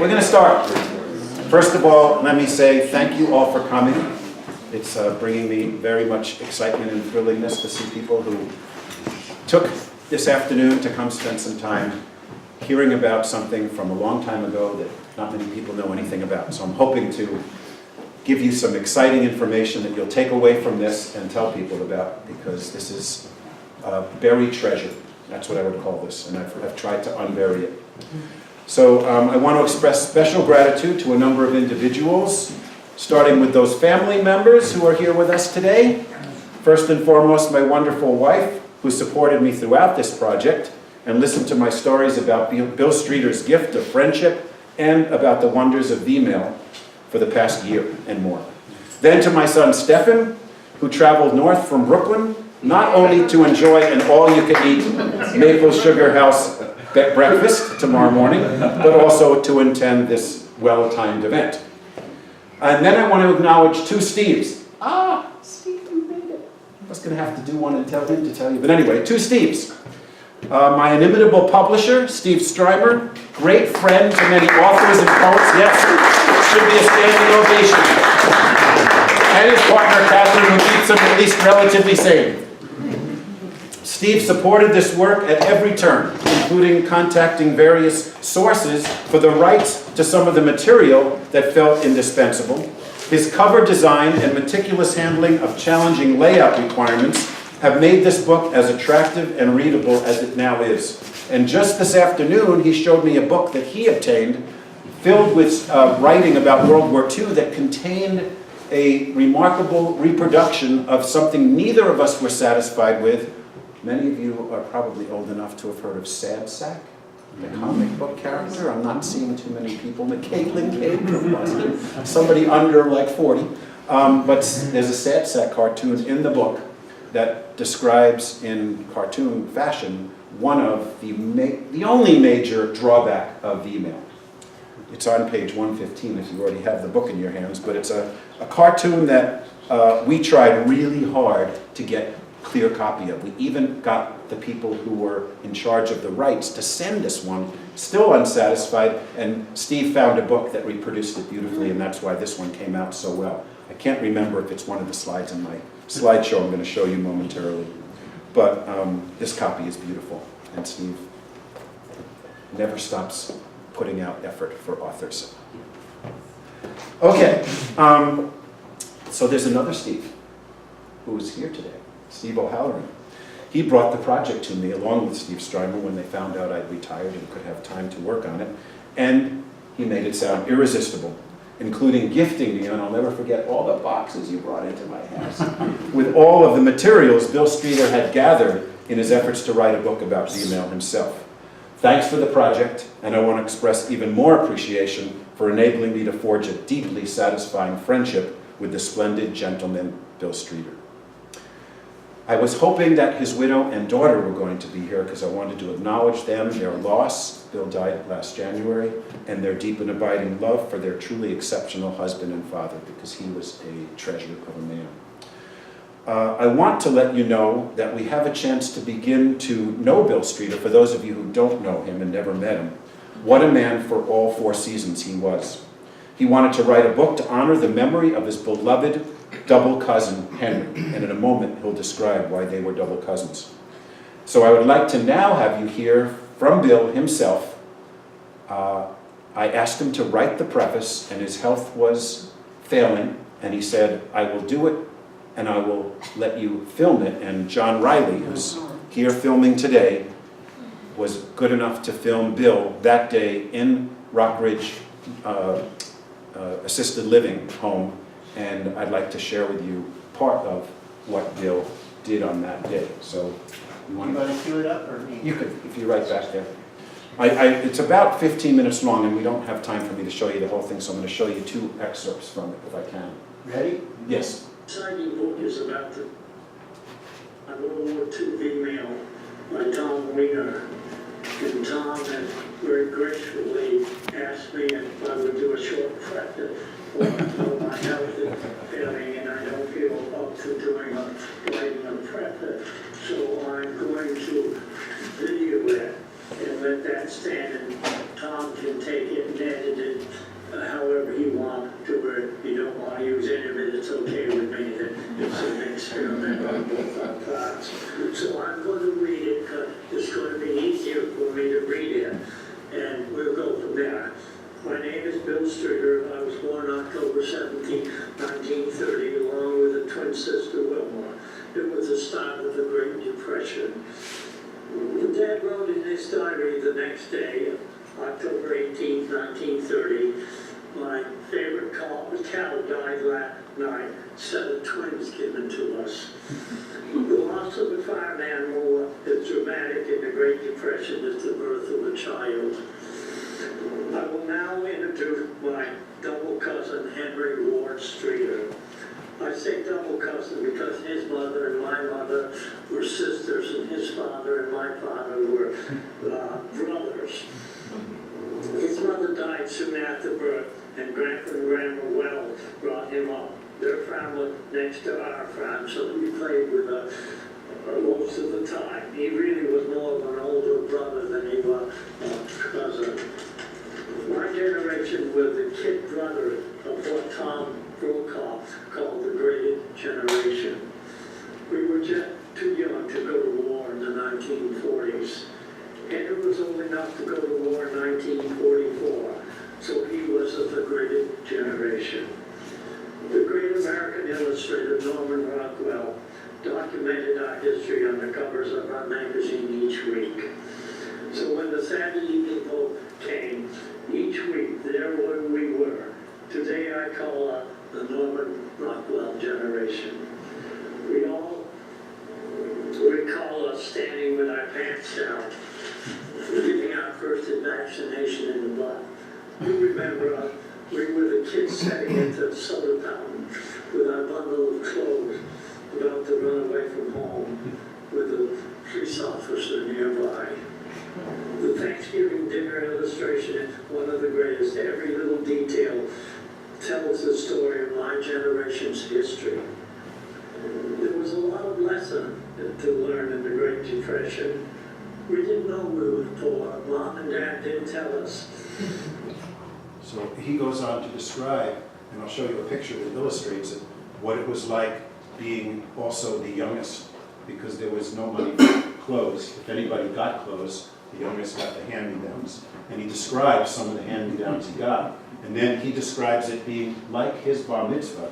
We're going to start. First of all, let me say thank you all for coming. It's bringing me very much excitement and thrillingness to see people who took this afternoon to come spend some time hearing about something from a long time ago that not many people know anything about. So I'm hoping to give you some exciting information that you'll take away from this and tell people about, because this is buried treasure. That's what I would call this, and I've tried to unbury it. So I want to express special gratitude to a number of individuals, starting with those family members who are here with us today. First and foremost, my wonderful wife, who supported me throughout this project and listened to my stories about Bill Streeter's gift of friendship and about the wonders of email for the past year and more. Then to my son Stefan, who traveled north from Brooklyn, not only to enjoy an all-you-can-eat maple sugar house breakfast tomorrow morning, but also to attend this well-timed event. And then I want to acknowledge two Steves. Steve, you made it. I was going to have to do one and tell him to tell you. But anyway, two Steves. My inimitable publisher, Steve Strymer, great friend to many authors and poets. Yes, should be a standing ovation. And his partner, Catherine, who keeps him at least relatively sane. Steve supported this work at every turn, including contacting various sources for the rights to some of the material that felt indispensable. His cover design and meticulous handling of challenging layout requirements have made this book as attractive and readable as it now is. And just this afternoon, he showed me a book that he obtained, filled with writing about World War II that contained a remarkable reproduction of something neither of us were satisfied with. Many of you are probably old enough to have heard of Sad Sack, the comic book character. I'm not seeing too many people. Caitlin Cade from Boston. Somebody under like 40. But there's a Sad Sack cartoon in the book that describes in cartoon fashion one of the only major drawback of email. It's on page 115 if you already have the book in your hands, but it's a cartoon that we tried really hard to get clear copy of. We even got the people who were in charge of the rights to send us one, still unsatisfied, and Steve found a book that reproduced it beautifully, and that's why this one came out so well. I can't remember if it's one of the slides in my slideshow I'm going to show you momentarily, but this copy is beautiful, and Steve never stops putting out effort for authors. Okay, so there's another Steve who is here today. Steve O'Halloran. He brought the project to me along with Steve Strymer when they found out I'd retired and could have time to work on it. And he made it sound irresistible, including gifting me, and I'll never forget, all the boxes you brought into my house with all of the materials Bill Streeter had gathered in his efforts to write a book about Gmail himself. Thanks for the project, and I want to express even more appreciation for enabling me to forge a deeply satisfying friendship with the splendid gentleman Bill Streeter. I was hoping that his widow and daughter were going to be here because I wanted to acknowledge them, their loss. Bill died last January, and their deep and abiding love for their truly exceptional husband and father, because he was a treasure of a man. I want to let you know that we have a chance to begin to know Bill Streeter, for those of you who don't know him and never met him. What a man for all four seasons he was. He wanted to write a book to honor the memory of his beloved double cousin, Henry, and in a moment he'll describe why they were double cousins. So I would like to now have you hear from Bill himself. I asked him to write the preface, and his health was failing, and he said, I will do it, and I will let you film it. And John Riley, who's here filming today, was good enough to film Bill that day in Rockridge assisted living home. And I'd like to share with you part of what Bill did on that day. So, you want to cue it up, or me? You could, if you're right back there. It's about 15 minutes long, and we don't have time for me to show you the whole thing, so I'm going to show you two excerpts from it, if I can. Ready? Yes. The exciting book is about the World War II email by Tom Weiner. And Tom had very gracefully asked me if I would do a short preface. My health is failing, and I don't feel up to writing a preface. So I'm going to video it and let that stand and Tom can take it and edit it however he wants to where you don't want to use any of it. It's okay with me that it's an experiment on both our parts. So I'm going to read it because it's going to be easier for me to read it. And we'll go from there. My name is Bill Stringer. I was born October 17, 1930, along with a twin sister, Wilma. It was the start of the Great Depression. Dad wrote in his diary the next day, October 18, 1930, my favorite cow died last night, set of twins given to us. The loss of a farm animal is dramatic in the Great Depression as the birth of a child. I will now introduce my double cousin, Henry Ward Streeter. I say double cousin because his mother and my mother were sisters, and his father and my father were brothers. His mother died soon after birth, and Grandpa and Grandma Wells brought him up. Their farm was next to our farm, so we played with most of the time. He really was more of an older brother than he was a cousin. My generation was the kid brother of what Tom Brokaw called the Great Generation. We were just too young to go to war in the 1940s. Henry was old enough to go to war in 1944, so he was of the Great Generation. The great American illustrator Norman Rockwell documented our history on the covers of our magazine each week. So when the Saturday evening vote came, each week there we were. Today I call the Norman Rockwell generation. We all recall us standing with our pants down, getting our first vaccination in the butt. We remember we were the kids sitting at the soda fountain with our bundle of clothes, about to run away from home with a police officer nearby. The Thanksgiving dinner illustration is one of the greatest. Every little detail tells the story of my generation's history. There was a lot of lesson to learn in the Great Depression. We didn't know we were poor. Mom and Dad didn't tell us. So he goes on to describe, and I'll show you a picture that illustrates it, what it was like being also the youngest, because there was no money for clothes. If anybody got clothes, the youngest got the hand-me-downs. And he describes some of the hand-me-downs he got. And then he describes it being like his bar mitzvah,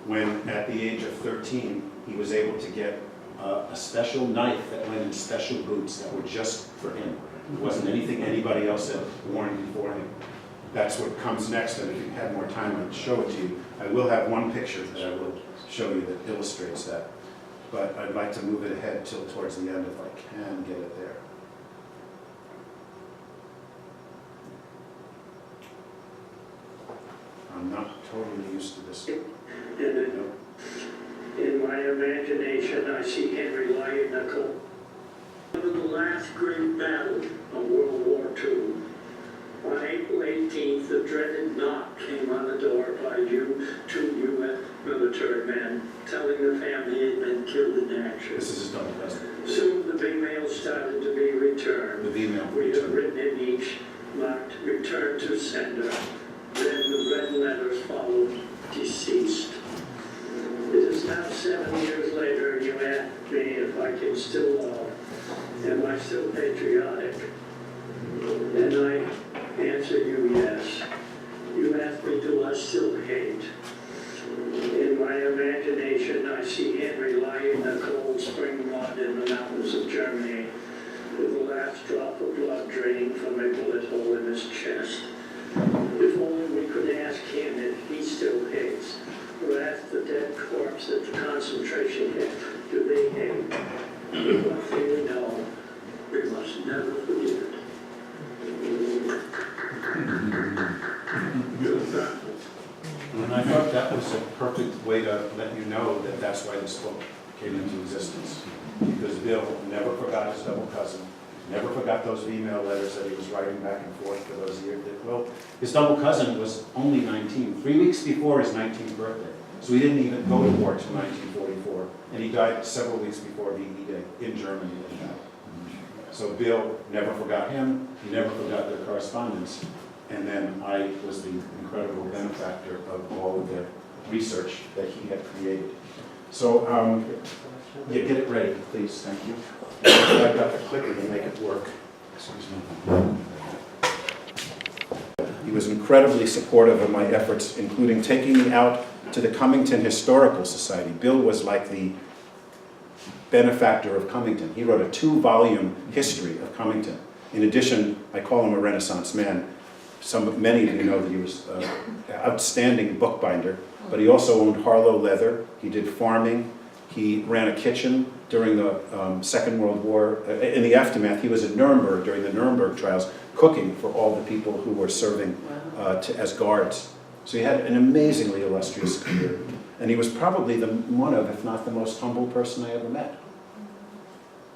when at the age of 13, he was able to get a special knife that went in special boots that were just for him. It wasn't anything anybody else had worn before him. That's what comes next, and if you had more time, I'd show it to you. I will have one picture that I will show you that illustrates that. But I'd like to move it ahead till towards the end if I can get it there. I'm not totally used to this. In my imagination, I see Henry lying in a coat. One of the last great battles of World War II. On April 18th, the dreaded knock came on the door by two U.S. military men, telling the family he had been killed in action. This is his double cousin. Soon the big mail started to be returned. The V-mail. We had written in each marked return to sender. Then the red letters followed deceased. It is now 7 years later, and you ask me if I can still love. Am I still patriotic? And I answer you yes. You ask me, do I still hate? In my imagination, I see Henry lying in the cold spring mud in the mountains of Germany, with the last drop of blood draining from a bullet hole in his chest. If only we could ask him if he still hates, or ask the dead corpse at the concentration camp, do they hate? One thing we know, we must never forget. And I thought that was a perfect way to let you know that that's why this book came into existence. Because Bill never forgot his double cousin, never forgot those email letters that he was writing back and forth for those years. Well, his double cousin was only 19, 3 weeks before his 19th birthday. So he didn't even go to war until 1944. And he died several weeks before VE Day in Germany. So Bill never forgot him, he never forgot their correspondence, and then I was the incredible benefactor of all of the research that he had created. So, yeah, get it ready, please, thank you. I've got the clicker to make it work. Excuse me. He was incredibly supportive of my efforts, including taking me out to the Cummington Historical Society. Bill was like the benefactor of Cummington. He wrote a 2-volume history of Cummington. In addition, I call him a Renaissance man. Many of you know that he was an outstanding bookbinder, but he also owned Harlow Leather. He did farming. He ran a kitchen during the Second World War. In the aftermath, he was in Nuremberg during the Nuremberg trials, cooking for all the people who were serving as guards. So he had an amazingly illustrious career. And he was probably one of, if not the most humble person I ever met.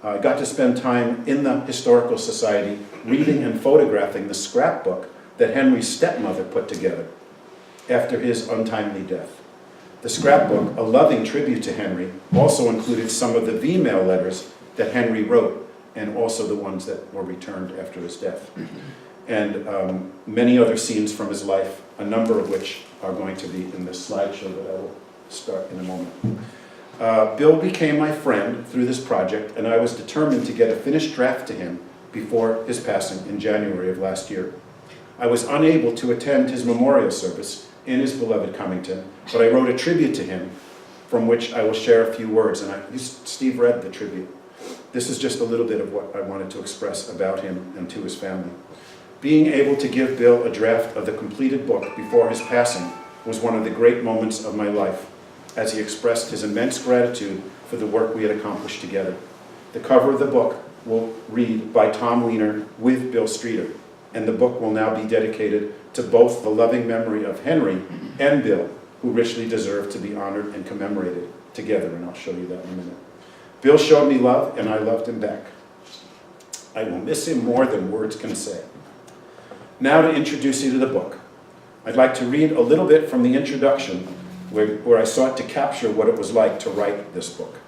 I got to spend time in the Historical Society reading and photographing the scrapbook that Henry's stepmother put together after his untimely death. The scrapbook, a loving tribute to Henry, also included some of the V-mail letters that Henry wrote, and also the ones that were returned after his death. And many other scenes from his life, a number of which are going to be in this slideshow that I will start in a moment. Bill became my friend through this project, and I was determined to get a finished draft to him before his passing in January of last year. I was unable to attend his memorial service in his beloved Cummington, but I wrote a tribute to him from which I will share a few words, and Steve read the tribute. This is just a little bit of what I wanted to express about him and to his family. Being able to give Bill a draft of the completed book before his passing was one of the great moments of my life, as he expressed his immense gratitude for the work we had accomplished together. The cover of the book will read by Tom Weiner with Bill Streeter, and the book will now be dedicated to both the loving memory of Henry and Bill, who richly deserve to be honored and commemorated together, and I'll show you that in a minute. Bill showed me love, and I loved him back. I will miss him more than words can say. Now to introduce you to the book. I'd like to read a little bit from the introduction where I sought to capture what it was like to write this book.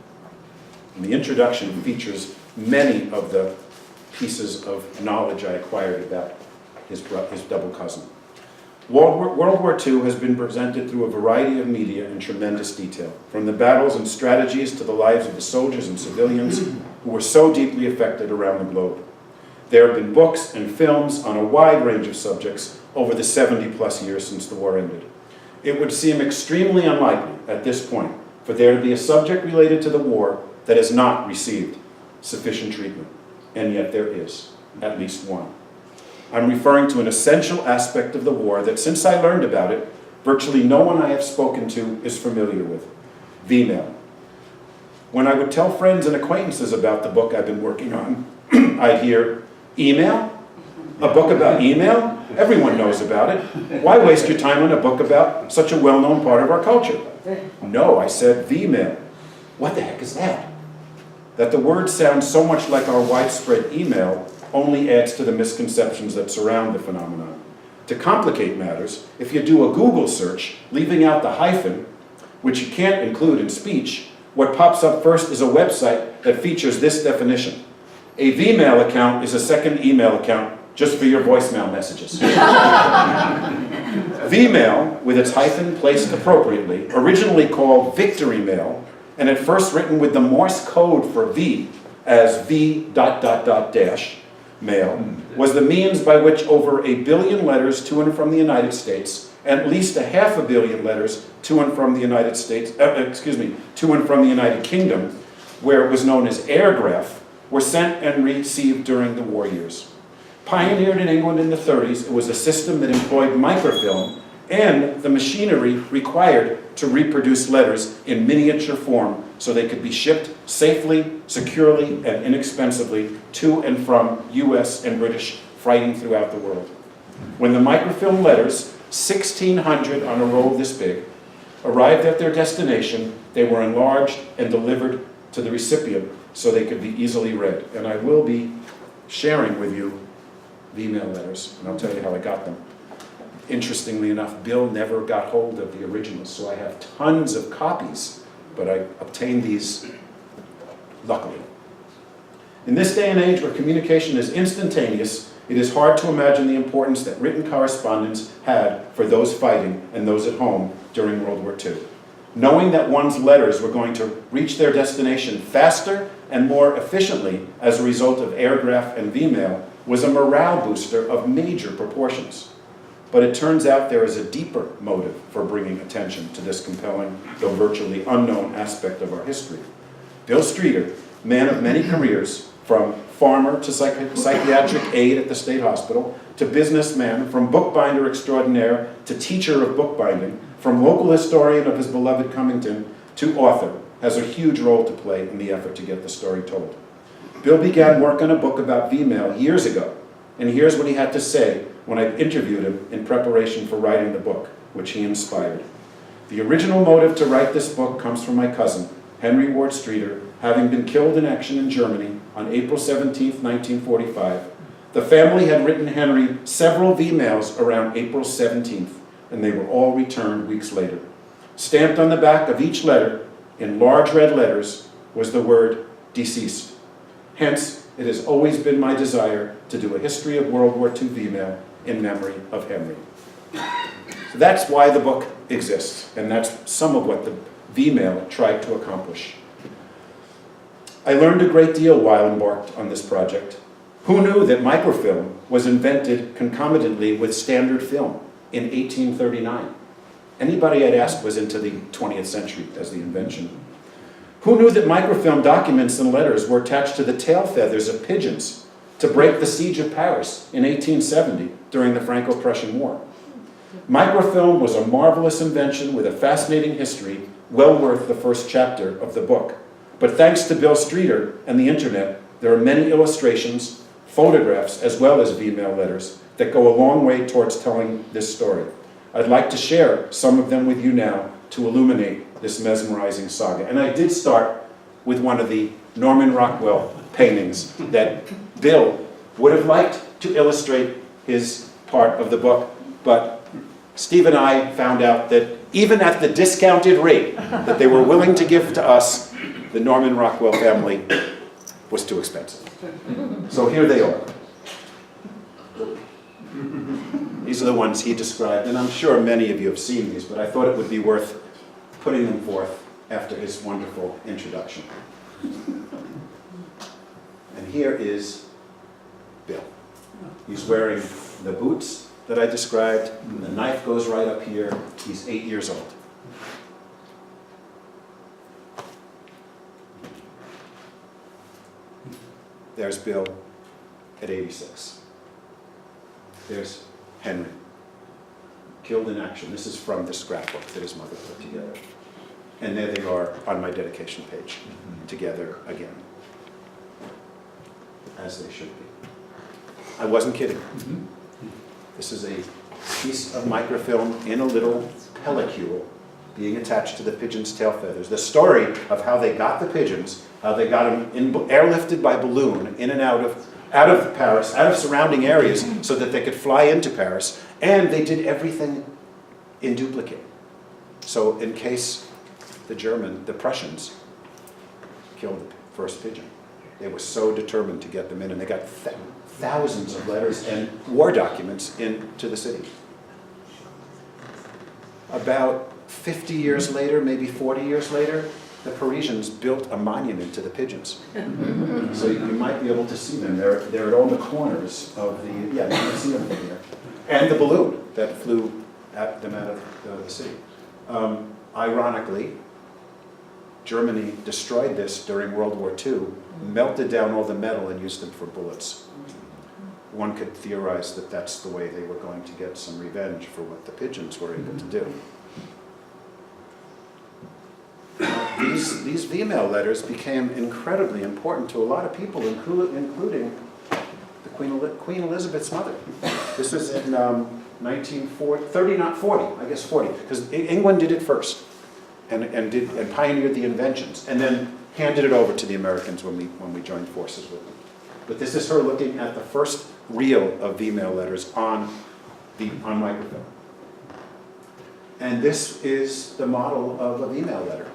And the introduction features many of the pieces of knowledge I acquired about his double cousin. World War II has been presented through a variety of media in tremendous detail, from the battles and strategies to the lives of the soldiers and civilians who were so deeply affected around the globe. There have been books and films on a wide range of subjects over the 70-plus years since the war ended. It would seem extremely unlikely at this point for there to be a subject related to the war that has not received sufficient treatment, and yet there is, at least one. I'm referring to an essential aspect of the war that, since I learned about it, virtually no one I have spoken to is familiar with: V-mail. When I would tell friends and acquaintances about the book I've been working on, I'd hear, "Email? A book about email? Everyone knows about it. Why waste your time on a book about such a well-known part of our culture?" "No," I said, "V-mail. What the heck is that?" That the word sounds so much like our widespread email only adds to the misconceptions that surround the phenomenon. To complicate matters, if you do a Google search, leaving out the hyphen, which you can't include in speech, what pops up first is a website that features this definition: a V-mail account is a second email account just for your voicemail messages. V-mail, with its hyphen placed appropriately, originally called Victory Mail, and at first written with the Morse code for V as V ... mail, was the means by which over 1 billion letters to and from the United States, and at least 500 million letters to and from the United States, to and from the United Kingdom, where it was known as airgraph, were sent and received during the war years. Pioneered in England in the 30s, it was a system that employed microfilm and the machinery required to reproduce letters in miniature form so they could be shipped safely, securely, and inexpensively to and from US and British fighting throughout the world. When the microfilm letters, 1,600 on a roll this big, arrived at their destination, they were enlarged and delivered to the recipient so they could be easily read. And I will be sharing with you V-mail letters, and I'll tell you how I got them. Interestingly enough, Bill never got hold of the originals, so I have tons of copies, but I obtained these luckily. In this day and age where communication is instantaneous, it is hard to imagine the importance that written correspondence had for those fighting and those at home during World War II. Knowing that one's letters were going to reach their destination faster and more efficiently as a result of aircraft and V-mail was a morale booster of major proportions. But it turns out there is a deeper motive for bringing attention to this compelling, though virtually unknown aspect of our history. Bill Streeter, man of many careers, from farmer to psychiatric aide at the state hospital, to businessman, from bookbinder extraordinaire to teacher of bookbinding, from local historian of his beloved Cummington to author, has a huge role to play in the effort to get the story told. Bill began work on a book about V-mail years ago, and here's what he had to say when I interviewed him in preparation for writing the book, which he inspired. The original motive to write this book comes from my cousin, Henry Ward Streeter, having been killed in action in Germany on April 17, 1945. The family had written Henry several V-mails around April 17th, and they were all returned weeks later. Stamped on the back of each letter, in large red letters, was the word deceased. Hence, it has always been my desire to do a history of World War II V-mail in memory of Henry. So that's why the book exists, and that's some of what the V-mail tried to accomplish. I learned a great deal while embarked on this project. Who knew that microfilm was invented concomitantly with standard film in 1839? Anybody I'd asked was into the 20th century as the invention. Who knew that microfilm documents and letters were attached to the tail feathers of pigeons to break the siege of Paris in 1870 during the Franco-Prussian War? Microfilm was a marvelous invention with a fascinating history, well worth the first chapter of the book. But thanks to Bill Streeter and the internet, there are many illustrations, photographs, as well as V-mail letters that go a long way towards telling this story. I'd like to share some of them with you now to illuminate this mesmerizing saga. And I did start with one of the Norman Rockwell paintings that Bill would have liked to illustrate his part of the book, but Steve and I found out that even at the discounted rate that they were willing to give to us, the Norman Rockwell family was too expensive. So here they are. These are the ones he described, and I'm sure many of you have seen these, but I thought it would be worth putting them forth after his wonderful introduction. And here is Bill. He's wearing the boots that I described, and the knife goes right up here. He's 8 years old. There's Bill at 86. There's Henry, killed in action. This is from the scrapbook that his mother put together. And there they are on my dedication page, together again, as they should be. I wasn't kidding. This is a piece of microfilm in a little pellicule being attached to the pigeon's tail feathers. The story of how they got the pigeons, how they got them airlifted by balloon in and out of Paris, out of surrounding areas, so that they could fly into Paris, and they did everything in duplicate. So in case the Prussians killed the first pigeon, they were so determined to get them in, and they got thousands of letters and war documents into the city. About 50 years later, maybe 40 years later, the Parisians built a monument to the pigeons. So you might be able to see them. They're at all the corners of the, yeah, you can see them from here. And the balloon that flew at them out of the city. Ironically, Germany destroyed this during World War II, melted down all the metal and used them for bullets. One could theorize that that's the way they were going to get some revenge for what the pigeons were able to do. These V-mail letters became incredibly important to a lot of people, including the Queen Elizabeth's mother. This was in 1940, because England did it first, and pioneered the inventions, and then handed it over to the Americans when we joined forces with them. But this is her looking at the first reel of V-mail letters on microfilm. And this is the model of a V-mail letter.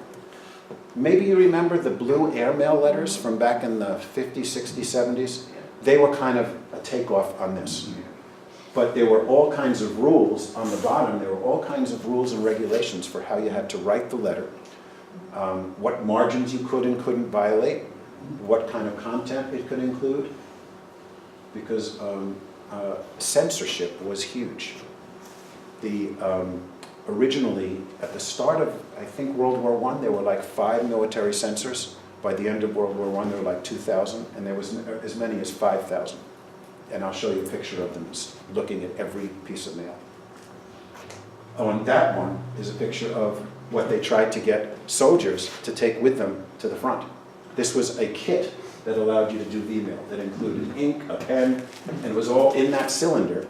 Maybe you remember the blue airmail letters from back in the 50s, 60s, 70s? They were kind of a takeoff on this. But there were all kinds of rules on the bottom. There were all kinds of rules and regulations for how you had to write the letter, what margins you could and couldn't violate, what kind of content it could include, because censorship was huge. Originally, at the start of, I think, World War I, there were like 5 military censors. By the end of World War I, there were like 2,000, and there was as many as 5,000. And I'll show you a picture of them looking at every piece of mail. Oh, and that one is a picture of what they tried to get soldiers to take with them to the front. This was a kit that allowed you to do V-mail, that included ink, a pen, and it was all in that cylinder.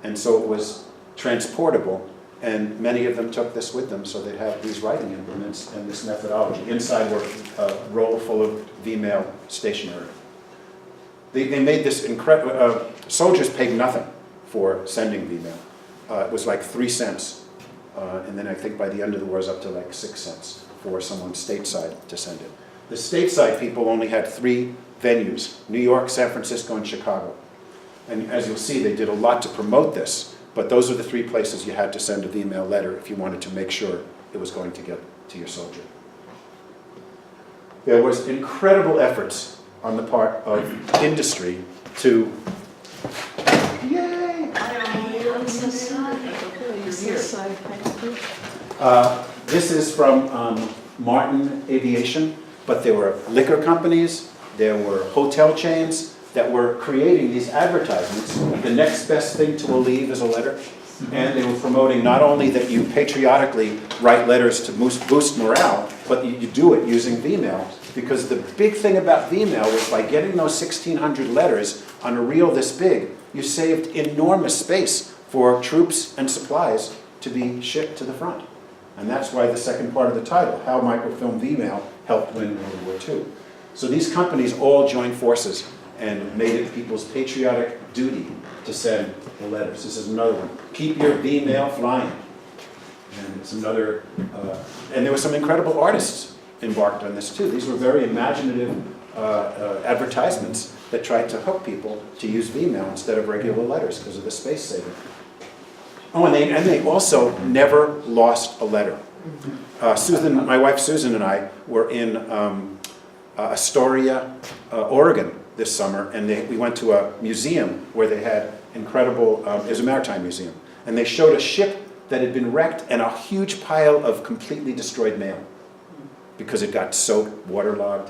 And so it was transportable, and many of them took this with them, so they'd have these writing implements and this methodology. Inside were a roll full of V-mail stationery. They made this incredible, soldiers paid nothing for sending V-mail. It was like 3 cents. And then I think by the end of the war it was up to like 6 cents for someone stateside to send it. The stateside people only had 3 venues, New York, San Francisco, and Chicago. And as you'll see, they did a lot to promote this, but those are the 3 places you had to send a V-mail letter if you wanted to make sure it was going to get to your soldier. There was incredible efforts on the part of industry to, yay! I'm so sorry. I'm so sorry. This is from Martin Aviation, but there were liquor companies, there were hotel chains that were creating these advertisements. The next best thing to a leave is a letter. And they were promoting not only that you patriotically write letters to boost morale, but you do it using V-mail. Because the big thing about V-mail was by getting those 1,600 letters on a reel this big, you saved enormous space for troops and supplies to be shipped to the front. And that's why the second part of the title, How Microfilmed V-mail Helped Win World War II. So these companies all joined forces and made it people's patriotic duty to send the letters. This is another one. Keep your V-mail flying. And it's another, and there were some incredible artists embarked on this too. These were very imaginative advertisements that tried to hook people to use V-mail instead of regular letters because of the space saving. Oh, and they also never lost a letter. Susan, my wife Susan and I were in Astoria, Oregon this summer, and we went to a museum where they had incredible, it was a maritime museum, and they showed a ship that had been wrecked and a huge pile of completely destroyed mail because it got soaked, waterlogged.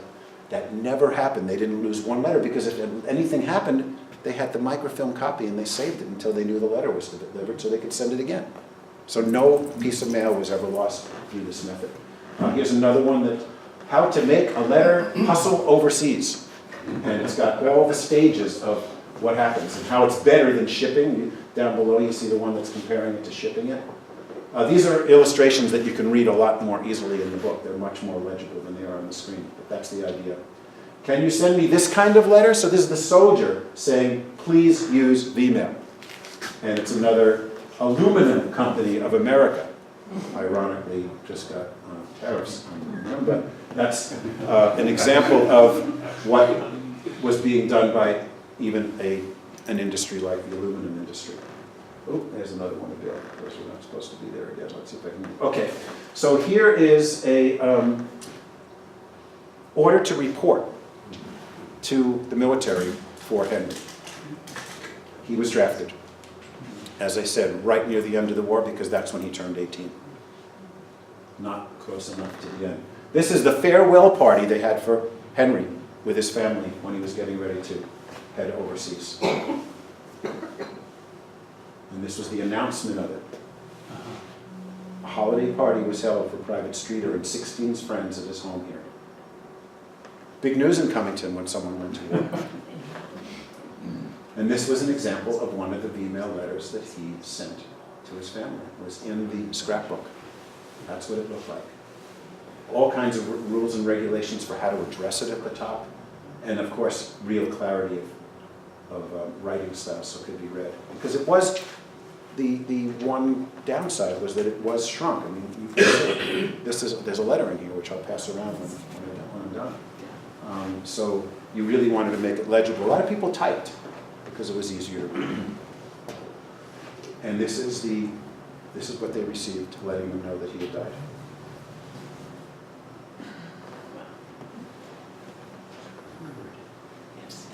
That never happened. They didn't lose one letter because if anything happened, they had the microfilm copy and they saved it until they knew the letter was delivered so they could send it again. So no piece of mail was ever lost through this method. Here's another one that, how to make a letter hustle overseas. And it's got all the stages of what happens and how it's better than shipping. Down below you see the one that's comparing it to shipping it. These are illustrations that you can read a lot more easily in the book. They're much more legible than they are on the screen, but that's the idea. Can you send me this kind of letter? So this is the soldier saying, please use V-mail. And it's another aluminum company of America. Ironically, just got tariffs on them, but that's an example of what was being done by even an industry like the aluminum industry. Oh, there's another one there. Of course, we're not supposed to be there again. Let's see if I can. Okay, so here is a order to report to the military for Henry. He was drafted, as I said, right near the end of the war because that's when he turned 18. Not close enough to the end. This is the farewell party they had for Henry with his family when he was getting ready to head overseas. And this was the announcement of it. A holiday party was held for Private Streeter and 16 friends at his home here. Big news in Cummington when someone went to war. And this was an example of one of the V-mail letters that he sent to his family. It was in the scrapbook. That's what it looked like. All kinds of rules and regulations for how to address it at the top. And of course, real clarity of writing style so it could be read. Because it was the one downside was that it was shrunk. I mean, you can see, there's a letter in here, which I'll pass around when I'm done. So you really wanted to make it legible. A lot of people typed because it was easier to read. And this is what they received, letting them know that he had died.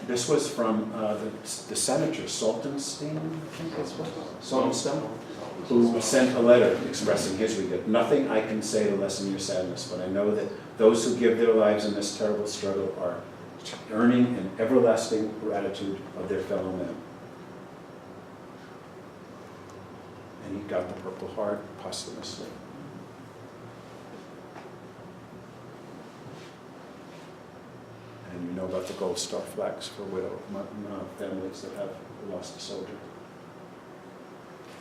This was from the senator, Saltonstein, I think that's what, Saltonstein, who sent a letter expressing his regret. Nothing I can say to lessen your sadness, but I know that those who give their lives in this terrible struggle are earning an everlasting gratitude of their fellow men. And he got the Purple Heart posthumously. And you know about the Gold Star flags for widow families that have lost a soldier.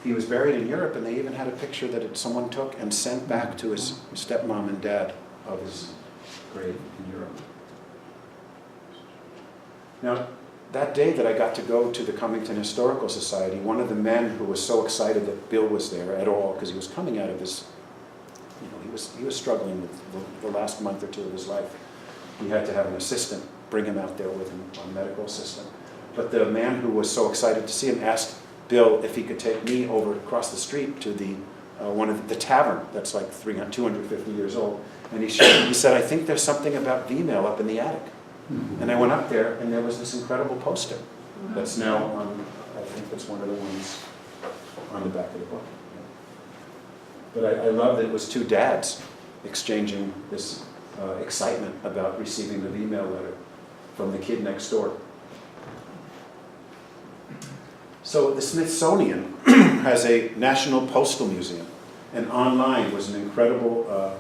He was buried in Europe, and they even had a picture that someone took and sent back to his stepmom and dad of his grave in Europe. Now, that day that I got to go to the Cummington Historical Society, one of the men who was so excited that Bill was there at all, because he was coming out of his, he was struggling with the last month or two of his life. He had to have an assistant bring him out there with him, a medical assistant. But the man who was so excited to see him asked Bill if he could take me over across the street to the one of the tavern that's like 250 years old. And he said, I think there's something about V-mail up in the attic. And I went up there, and there was this incredible poster that's now on, I think that's one of the ones on the back of the book. But I love that it was two dads exchanging this excitement about receiving the email letter from the kid next door. So the Smithsonian has a National Postal Museum, and online was an incredible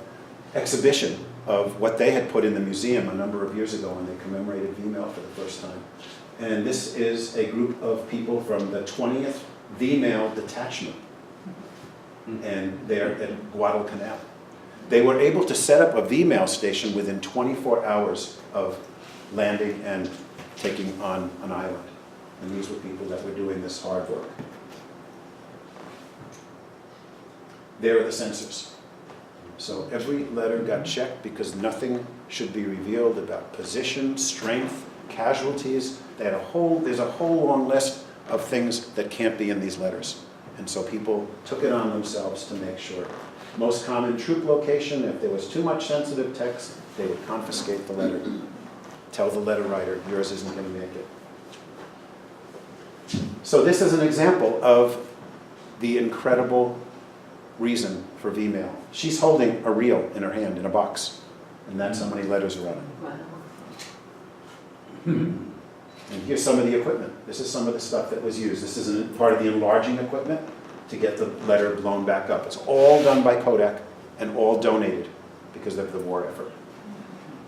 exhibition of what they had put in the museum a number of years ago when they commemorated V-mail for the first time. And this is a group of people from the 20th V-mail detachment, and they're at Guadalcanal. They were able to set up a V-mail station within 24 hours of landing and taking on an island. And these were people that were doing this hard work. There are the censors. So every letter got checked because nothing should be revealed about position, strength, casualties. There's a whole long list of things that can't be in these letters. And so people took it on themselves to make sure. Most common troop location, if there was too much sensitive text, they would confiscate the letter. Tell the letter writer, yours isn't going to make it. So this is an example of the incredible reason for V-mail. She's holding a reel in her hand in a box, and that's how many letters are on it. Wow. And here's some of the equipment. This is some of the stuff that was used. This is part of the enlarging equipment to get the letter blown back up. It's all done by Kodak and all donated because of the war effort.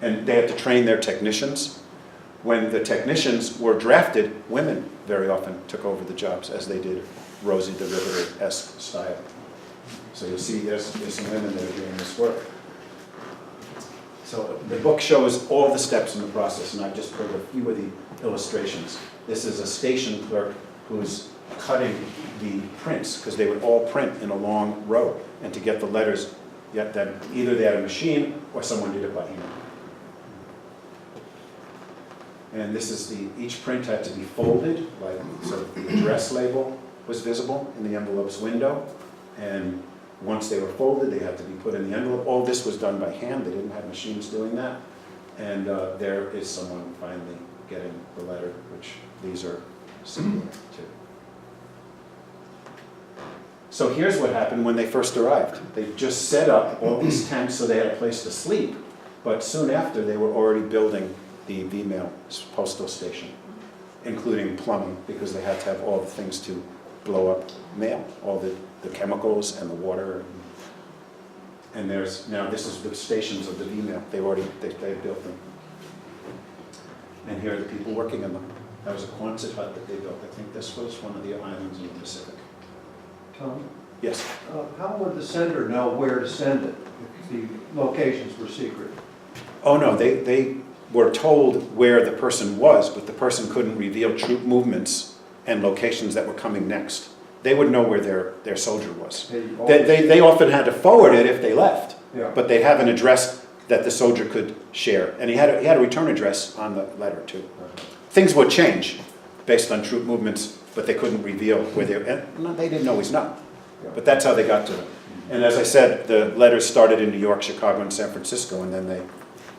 And they had to train their technicians. When the technicians were drafted, women very often took over the jobs, as they did Rosie the Riveter-esque style. So you'll see there's some women that are doing this work. So the book shows all the steps in the process, and I've just put a few of the illustrations. This is a station clerk who's cutting the prints, because they would all print in a long row. And to get the letters, either they had a machine or someone did it by hand. And this is each print had to be folded, so the address label was visible in the envelope's window. And once they were folded, they had to be put in the envelope. All this was done by hand. They didn't have machines doing that. And there is someone finally getting the letter, which these are similar to. So here's what happened when they first arrived. They just set up all these tents so they had a place to sleep. But soon after, they were already building the V-mail postal station, including plumbing, because they had to have all the things to blow up mail, all the chemicals and the water. And now this is the stations of the V-mail. They built them. And here are the people working in them. That was a Quonset hut that they built. I think this was one of the islands in the Pacific. Tom, Yes? how would the sender know where to send it if the locations were secret? Oh no, they were told where the person was, but the person couldn't reveal troop movements and locations that were coming next. they would know where their soldier was. They often had to forward it if they left, Yeah. but they'd have an address that the soldier could share. And he had a return address on the letter too. Things would change based on troop movements, but they couldn't reveal where they didn't always know. But that's how they got to it. And as I said, the letters started in New York, Chicago, and San Francisco, and then they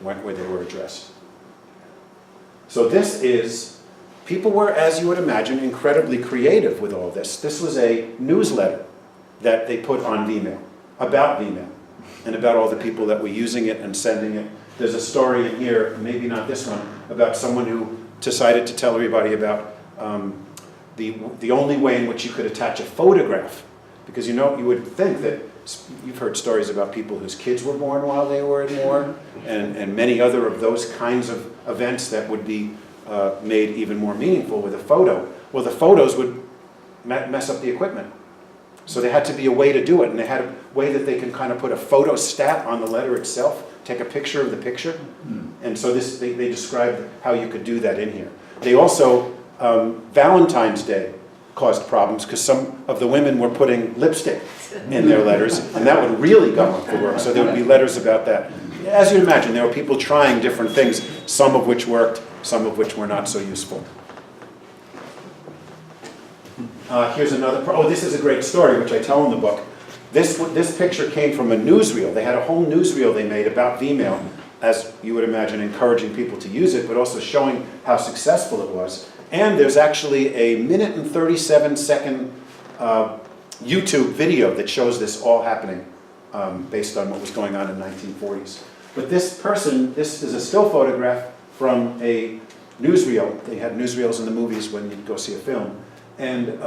went where they were addressed. So this is, people were, as you would imagine, incredibly creative with all this. This was a newsletter that they put on Vmail, about Vmail, and about all the people that were using it and sending it. There's a story in here, maybe not this one, about someone who decided to tell everybody about the only way in which you could attach a photograph. Because you would think that, you've heard stories about people whose kids were born while they were in war, and many other of those kinds of events that would be made even more meaningful with a photo. Well, the photos would mess up the equipment. So there had to be a way to do it, and they had a way that they can kind of put a photo stat on the letter itself, take a picture of the picture. And so they described how you could do that in here. They also, Valentine's Day caused problems because some of the women were putting lipstick in their letters, and that would really gum up the work. So there would be letters about that. As you'd imagine, there were people trying different things, some of which worked, some of which were not so useful. Here's another, this is a great story, which I tell in the book. This picture came from a newsreel. They had a whole newsreel they made about Vmail, as you would imagine, encouraging people to use it, but also showing how successful it was. And there's actually a 1 and 37-second YouTube video that shows this all happening based on what was going on in the 1940s. But this is a still photograph from a newsreel. They had newsreels in the movies when you'd go see a film. And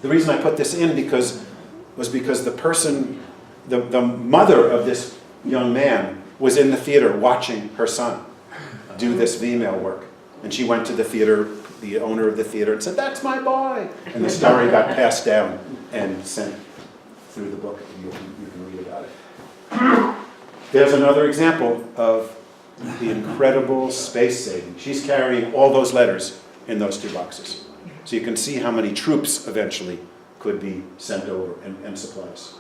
the reason I put this in was because the mother of this young man was in the theater watching her son do this Vmail work. And she went to the theater, the owner of the theater, and said, "That's my boy!" And the story got passed down and sent through the book. You can read about it. There's another example of the incredible space saving. She's carrying all those letters in those 2 boxes. So you can see how many troops eventually could be sent over and supplies.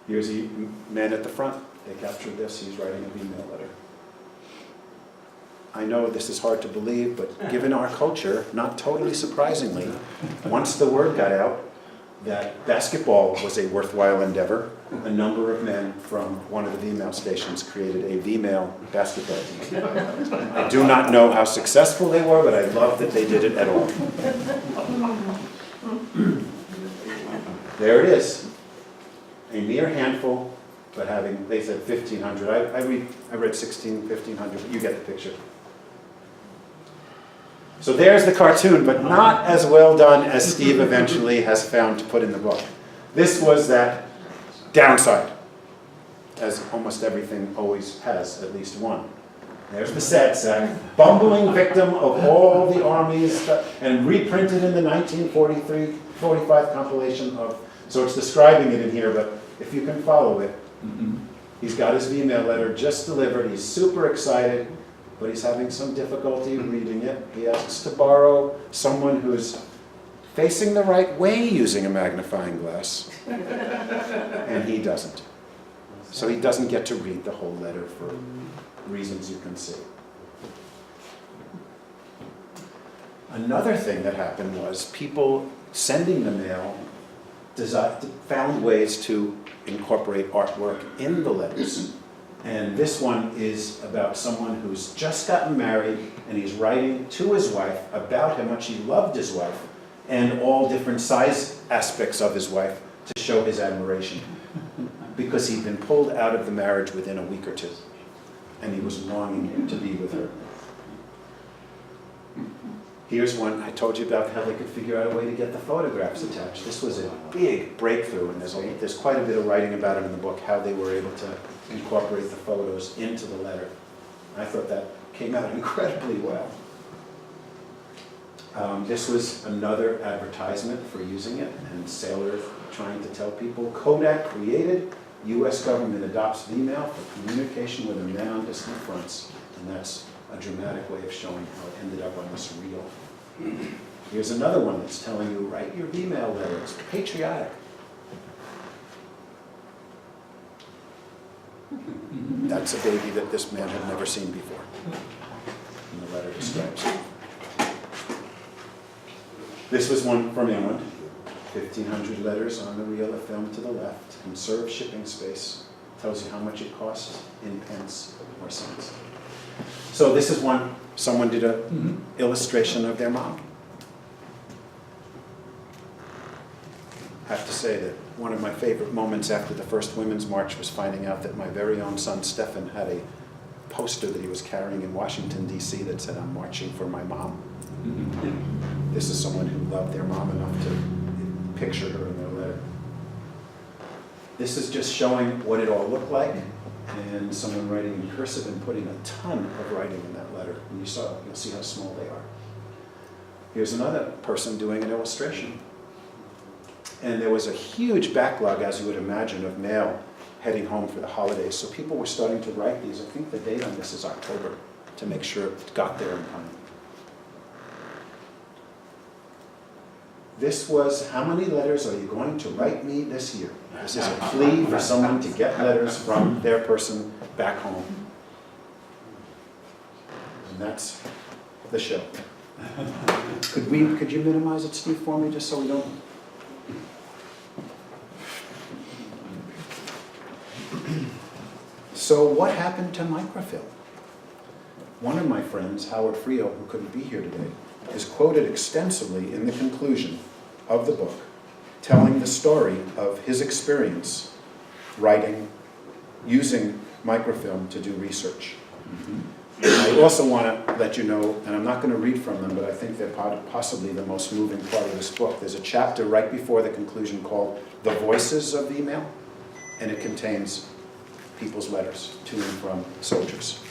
Here's a man at the front. They captured this. He's writing a Vmail letter. I know this is hard to believe, but given our culture, not totally surprisingly, once the word got out that basketball was a worthwhile endeavor, a number of men from one of the Vmail stations created a Vmail basketball team. I do not know how successful they were, but I love that they did it at all. There it is. A mere handful, but they said 1,500. I read 1,500, but you get the picture. So there's the cartoon, but not as well done as Steve eventually has found to put in the book. This was that downside, as almost everything always has at least one. There's the sad sack, bumbling victim of all the armies, and reprinted in the 1943-45 compilation of, so it's describing it in here, but if you can follow it, he's got his Vmail letter just delivered, he's super excited, but he's having some difficulty reading it. He asks to borrow someone who's facing the right way using a magnifying glass, and he doesn't. So he doesn't get to read the whole letter for reasons you can see. Another thing that happened was people sending the mail found ways to incorporate artwork in the letters. And this one is about someone who's just gotten married and he's writing to his wife about how much he loved his wife and all different size aspects of his wife to show his admiration. Because he'd been pulled out of the marriage within a week or 2. And he was longing to be with her. Here's one I told you about how they could figure out a way to get the photographs attached. This was a big breakthrough, and there's quite a bit of writing about it in the book, how they were able to incorporate the photos into the letter. I thought that came out incredibly well. This was another advertisement for using it, and sailors trying to tell people, Kodak created, U.S. government adopts Vmail for communication with a man on distant fronts. And that's a dramatic way of showing how it ended up on this reel. Here's another one that's telling you, write your email letters, patriotic. That's a baby that this man had never seen before. And the letter describes it. This was one from England. 1,500 letters on the reel of film to the left. Conserved shipping space. Tells you how much it costs in pence or cents. So this is one, someone did an illustration of their mom. I have to say that one of my favorite moments after the first Women's March was finding out that my very own son, Stefan, had a poster that he was carrying in Washington, D.C. that said, "I'm marching for my mom." This is someone who loved their mom enough to picture her in their letter. This is just showing what it all looked like, and someone writing in cursive and putting a ton of writing in that letter. And you'll see how small they are. Here's another person doing an illustration. And there was a huge backlog, as you would imagine, of mail heading home for the holidays. So people were starting to write these. I think the date on this is October, to make sure it got there in time. This was, how many letters are you going to write me this year? This is a plea for someone to get letters from their person back home. And that's the show. Could you minimize it, Steve, for me, just so we don't... So what happened to microfilm? One of my friends, Howard Friel, who couldn't be here today, is quoted extensively in the conclusion of the book, telling the story of his experience writing, using microfilm to do research. I also want to let you know, and I'm not going to read from them, but I think they're possibly the most moving part of this book. There's a chapter right before the conclusion called The Voices of Email, and it contains people's letters to and from soldiers.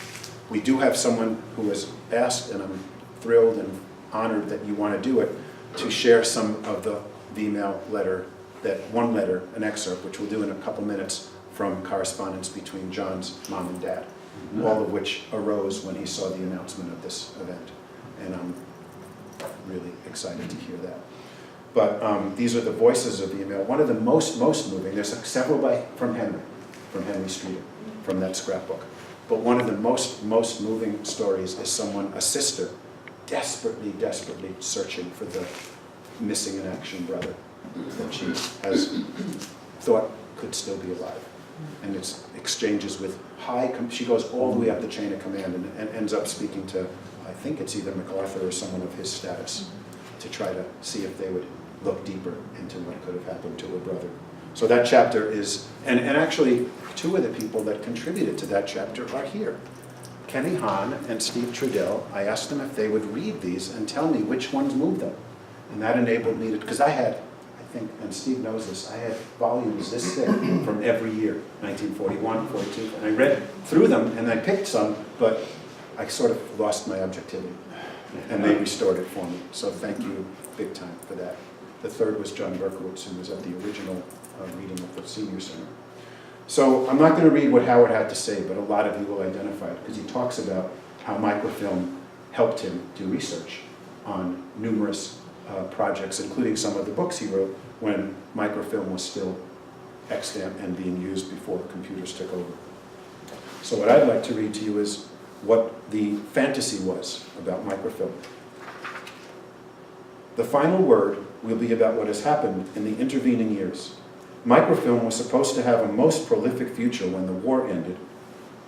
We do have someone who has asked, and I'm thrilled and honored that you want to do it, to share some of the email letter, that one letter, an excerpt, which we'll do in a couple minutes, from correspondence between John's mom and dad, all of which arose when he saw the announcement of this event. And I'm really excited to hear that. But these are the voices of email. One of the most moving, there's several from Henry Streeter, from that scrapbook. But one of the most moving stories is a sister, desperately searching for the missing in action brother that she has thought could still be alive. And it's exchanges with she goes all the way up the chain of command and ends up speaking to, I think it's either MacArthur or someone of his status, to try to see if they would look deeper into what could have happened to her brother. So that chapter is, and actually two of the people that contributed to that chapter are here. Kenny Hahn and Steve Trudell. I asked them if they would read these and tell me which ones moved them. And that enabled me to, because I had, I think, and Steve knows this, I had volumes this thick from every year, 1941, 42, and I read through them and I picked some, but I sort of lost my objectivity. And they restored it for me. So thank you big time for that. The third was John Berkowitz, who was at the original reading at the Senior Center. So I'm not going to read what Howard had to say, but a lot of you will identify it, because he talks about how microfilm helped him do research on numerous projects, including some of the books he wrote when microfilm was still extant and being used before computers took over. So what I'd like to read to you is what the fantasy was about microfilm. The final word will be about what has happened in the intervening years. Microfilm was supposed to have a most prolific future when the war ended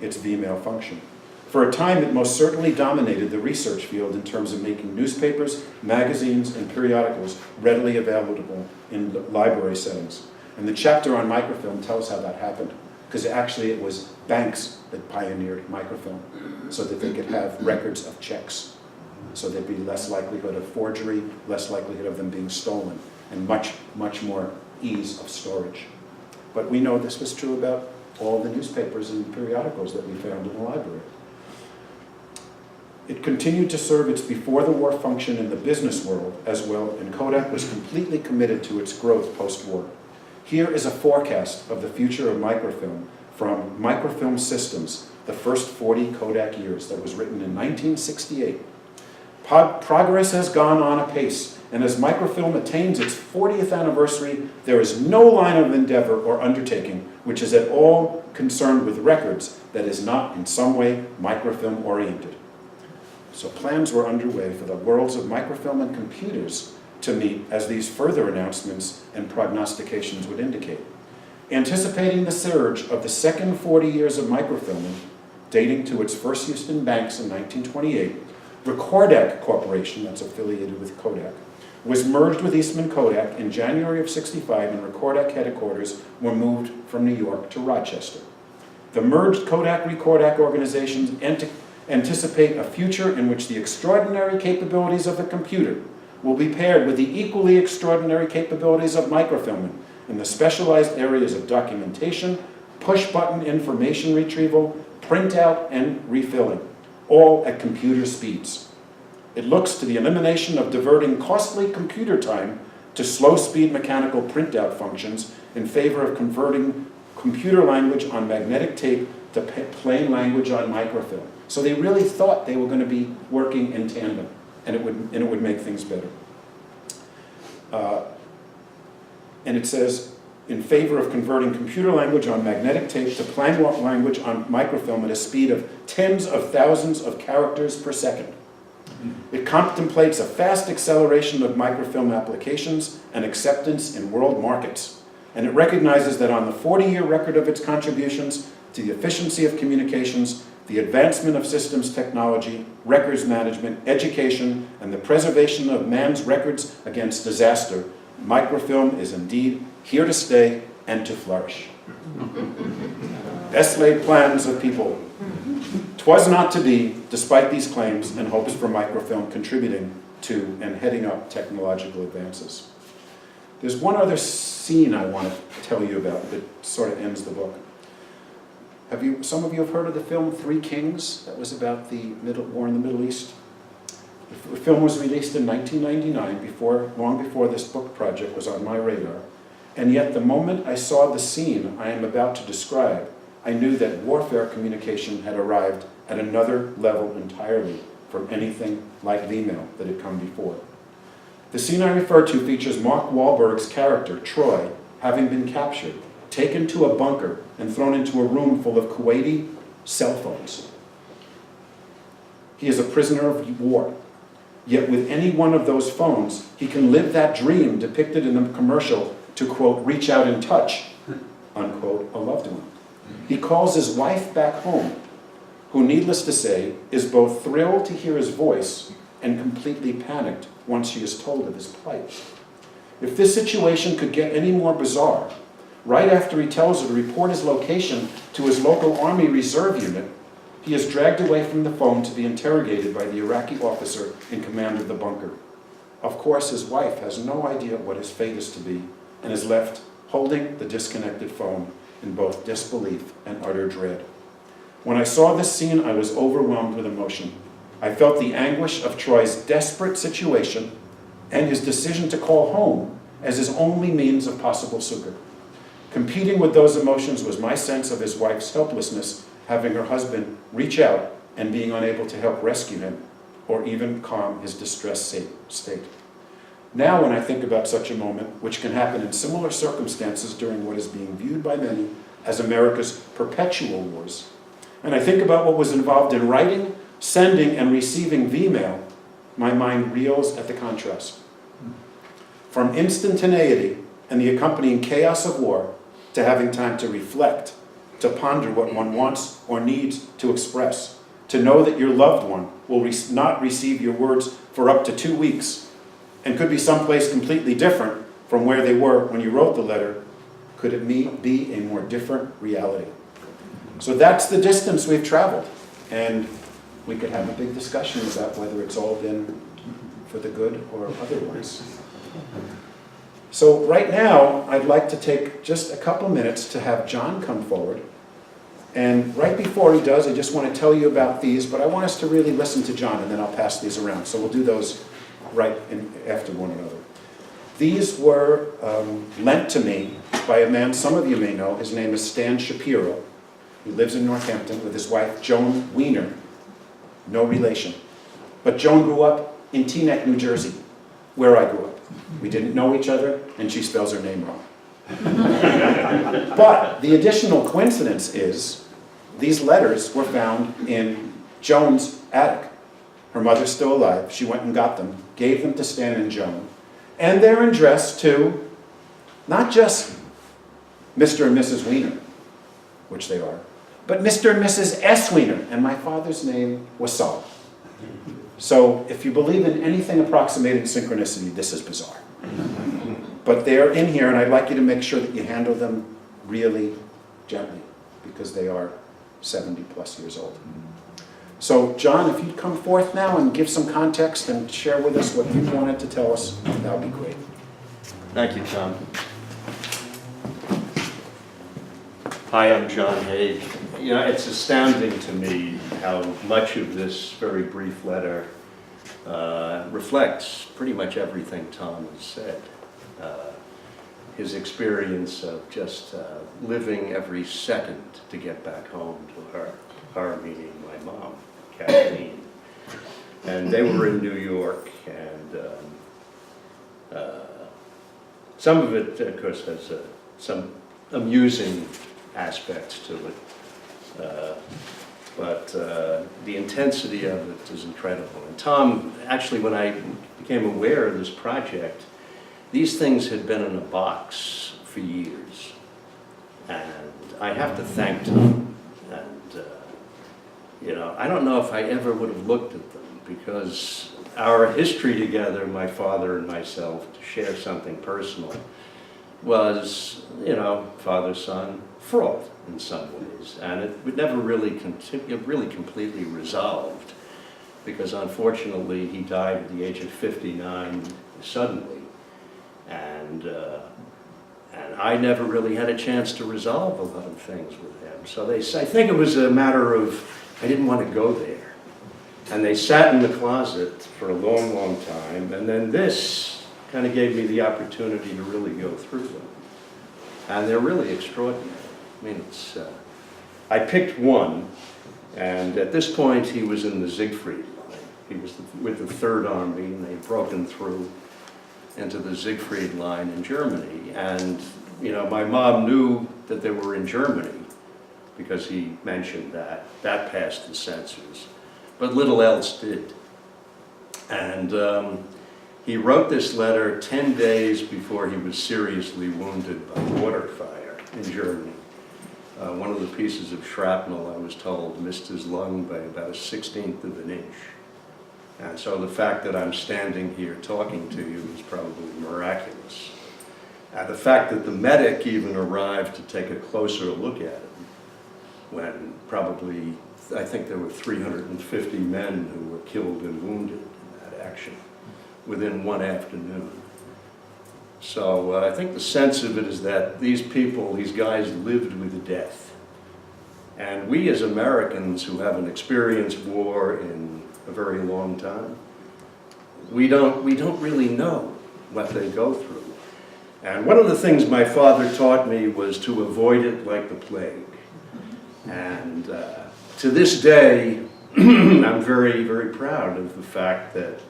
its V-mail function. For a time, it most certainly dominated the research field in terms of making newspapers, magazines, and periodicals readily available in library settings. And the chapter on microfilm tells how that happened, because actually it was banks that pioneered microfilm so that they could have records of checks. So there'd be less likelihood of forgery, less likelihood of them being stolen, and much more ease of storage. But we know this was true about all the newspapers and periodicals that we found in the library. It continued to serve its before-the-war function in the business world as well, and Kodak was completely committed to its growth post-war. Here is a forecast of the future of microfilm from Microfilm Systems, the first 40 Kodak years, that was written in 1968. Progress has gone on apace, and as microfilm attains its 40th anniversary, there is no line of endeavor or undertaking which is at all concerned with records that is not in some way microfilm oriented. So plans were underway for the worlds of microfilm and computers to meet, as these further announcements and prognostications would indicate. Anticipating the surge of the second 40 years of microfilming, dating to its first use in banks in 1928, Recordac Corporation, that's affiliated with Kodak, was merged with Eastman Kodak in January of '65, and Recordac headquarters were moved from New York to Rochester. The merged Kodak-Recordac organizations anticipate a future in which the extraordinary capabilities of the computer will be paired with the equally extraordinary capabilities of microfilming in the specialized areas of documentation, push-button information retrieval, printout, and refilling, all at computer speeds. It looks to the elimination of diverting costly computer time to slow-speed mechanical printout functions in favor of converting computer language on magnetic tape to plain language on microfilm. So they really thought they were going to be working in tandem, and it would make things better. And it says, in favor of converting computer language on magnetic tape to plain language on microfilm at a speed of tens of thousands of characters per second. It contemplates a fast acceleration of microfilm applications and acceptance in world markets. And it recognizes that on the 40-year record of its contributions to the efficiency of communications, the advancement of systems technology, records management, education, and the preservation of man's records against disaster, microfilm is indeed here to stay and to flourish. Best laid plans of people. 'Twas not to be, despite these claims and hopes for microfilm contributing to and heading up technological advances. There's one other scene I want to tell you about that sort of ends the book. Some of you have heard of the film Three Kings? That was about the war in the Middle East. The film was released in 1999, long before this book project was on my radar. And yet the moment I saw the scene I am about to describe, I knew that warfare communication had arrived at another level entirely from anything like the email that had come before. The scene I refer to features Mark Wahlberg's character, Troy, having been captured, taken to a bunker, and thrown into a room full of Kuwaiti cell phones. He is a prisoner of war. Yet with any one of those phones, he can live that dream depicted in the commercial to, quote, reach out and touch, unquote, a loved one. He calls his wife back home, who, needless to say, is both thrilled to hear his voice and completely panicked once she is told of his plight. If this situation could get any more bizarre, right after he tells her to report his location to his local Army Reserve unit, he is dragged away from the phone to be interrogated by the Iraqi officer in command of the bunker. Of course, his wife has no idea what his fate is to be and is left holding the disconnected phone in both disbelief and utter dread. When I saw this scene, I was overwhelmed with emotion. I felt the anguish of Troy's desperate situation and his decision to call home as his only means of possible succor. Competing with those emotions was my sense of his wife's helplessness, having her husband reach out and being unable to help rescue him or even calm his distressed state. Now, when I think about such a moment, which can happen in similar circumstances during what is being viewed by many as America's perpetual wars, and I think about what was involved in writing, sending, and receiving V-mail, my mind reels at the contrast. From instantaneity and the accompanying chaos of war to having time to reflect, to ponder what one wants or needs to express, to know that your loved one will not receive your words for up to 2 weeks and could be someplace completely different from where they were when you wrote the letter, could it be a more different reality? So that's the distance we've traveled, and we could have a big discussion about whether it's all been for the good or otherwise. So right now, I'd like to take just a couple minutes to have John come forward. And right before he does, I just want to tell you about these, but I want us to really listen to John, and then I'll pass these around. So we'll do those after one another. These were lent to me by a man some of you may know. His name is Stan Shapiro. He lives in Northampton with his wife, Joan Weiner. No relation. But Joan grew up in Teaneck, New Jersey, where I grew up. We didn't know each other, and she spells her name wrong. But the additional coincidence is these letters were found in Joan's attic. Her mother's still alive. She went and got them, gave them to Stan and Joan, and they're addressed to not just Mr. and Mrs. Weiner, which they are, but Mr. and Mrs. S. Weiner, and my father's name was Saul. So if you believe in anything approximating synchronicity, this is bizarre. But they're in here, and I'd like you to make sure that you handle them really gently, because they are 70 plus years old. So John, if you'd come forth now and give some context and share with us what you wanted to tell us, that would be great. Thank you, Tom. Hi, I'm John Haig. You know, it's astounding to me how much of this very brief letter reflects pretty much everything Tom has said. His experience of just living every second to get back home to her meaning my mom, Kathleen. And they were in New York, and some of it, of course, has some amusing aspects to it. But the intensity of it is incredible. And Tom, actually, when I became aware of this project, these things had been in a box for years. And I have to thank Tom. And, you know, I don't know if I ever would have looked at them, because our history together, my father and myself, to share something personal, was, you know, father-son fraught in some ways, and it would never really completely resolved, because unfortunately he died at the age of 59 suddenly, and I never really had a chance to resolve a lot of things with him. So I think it was a matter of I didn't want to go there, and they sat in the closet for a long, long time, and then this kind of gave me the opportunity to really go through them, and they're really extraordinary. I mean, it's, I picked one, and at this point he was in the Siegfried line. He was with the Third Army, and they'd broken through into the Siegfried line in Germany. And, you know, my mom knew that they were in Germany because he mentioned that. That passed the censors. But little else did. And he wrote this letter 10 days before he was seriously wounded by water fire in Germany. One of the pieces of shrapnel, I was told, missed his lung by about a 1/16 of an inch. And so the fact that I'm standing here talking to you is probably miraculous. And the fact that the medic even arrived to take a closer look at him, when probably, I think there were 350 men who were killed and wounded in that action within one afternoon. So I think the sense of it is that these people, these guys lived with death. And we as Americans who haven't experienced war in a very long time, we don't really know what they go through. And one of the things my father taught me was to avoid it like the plague. And to this day, I'm very, very proud of the fact that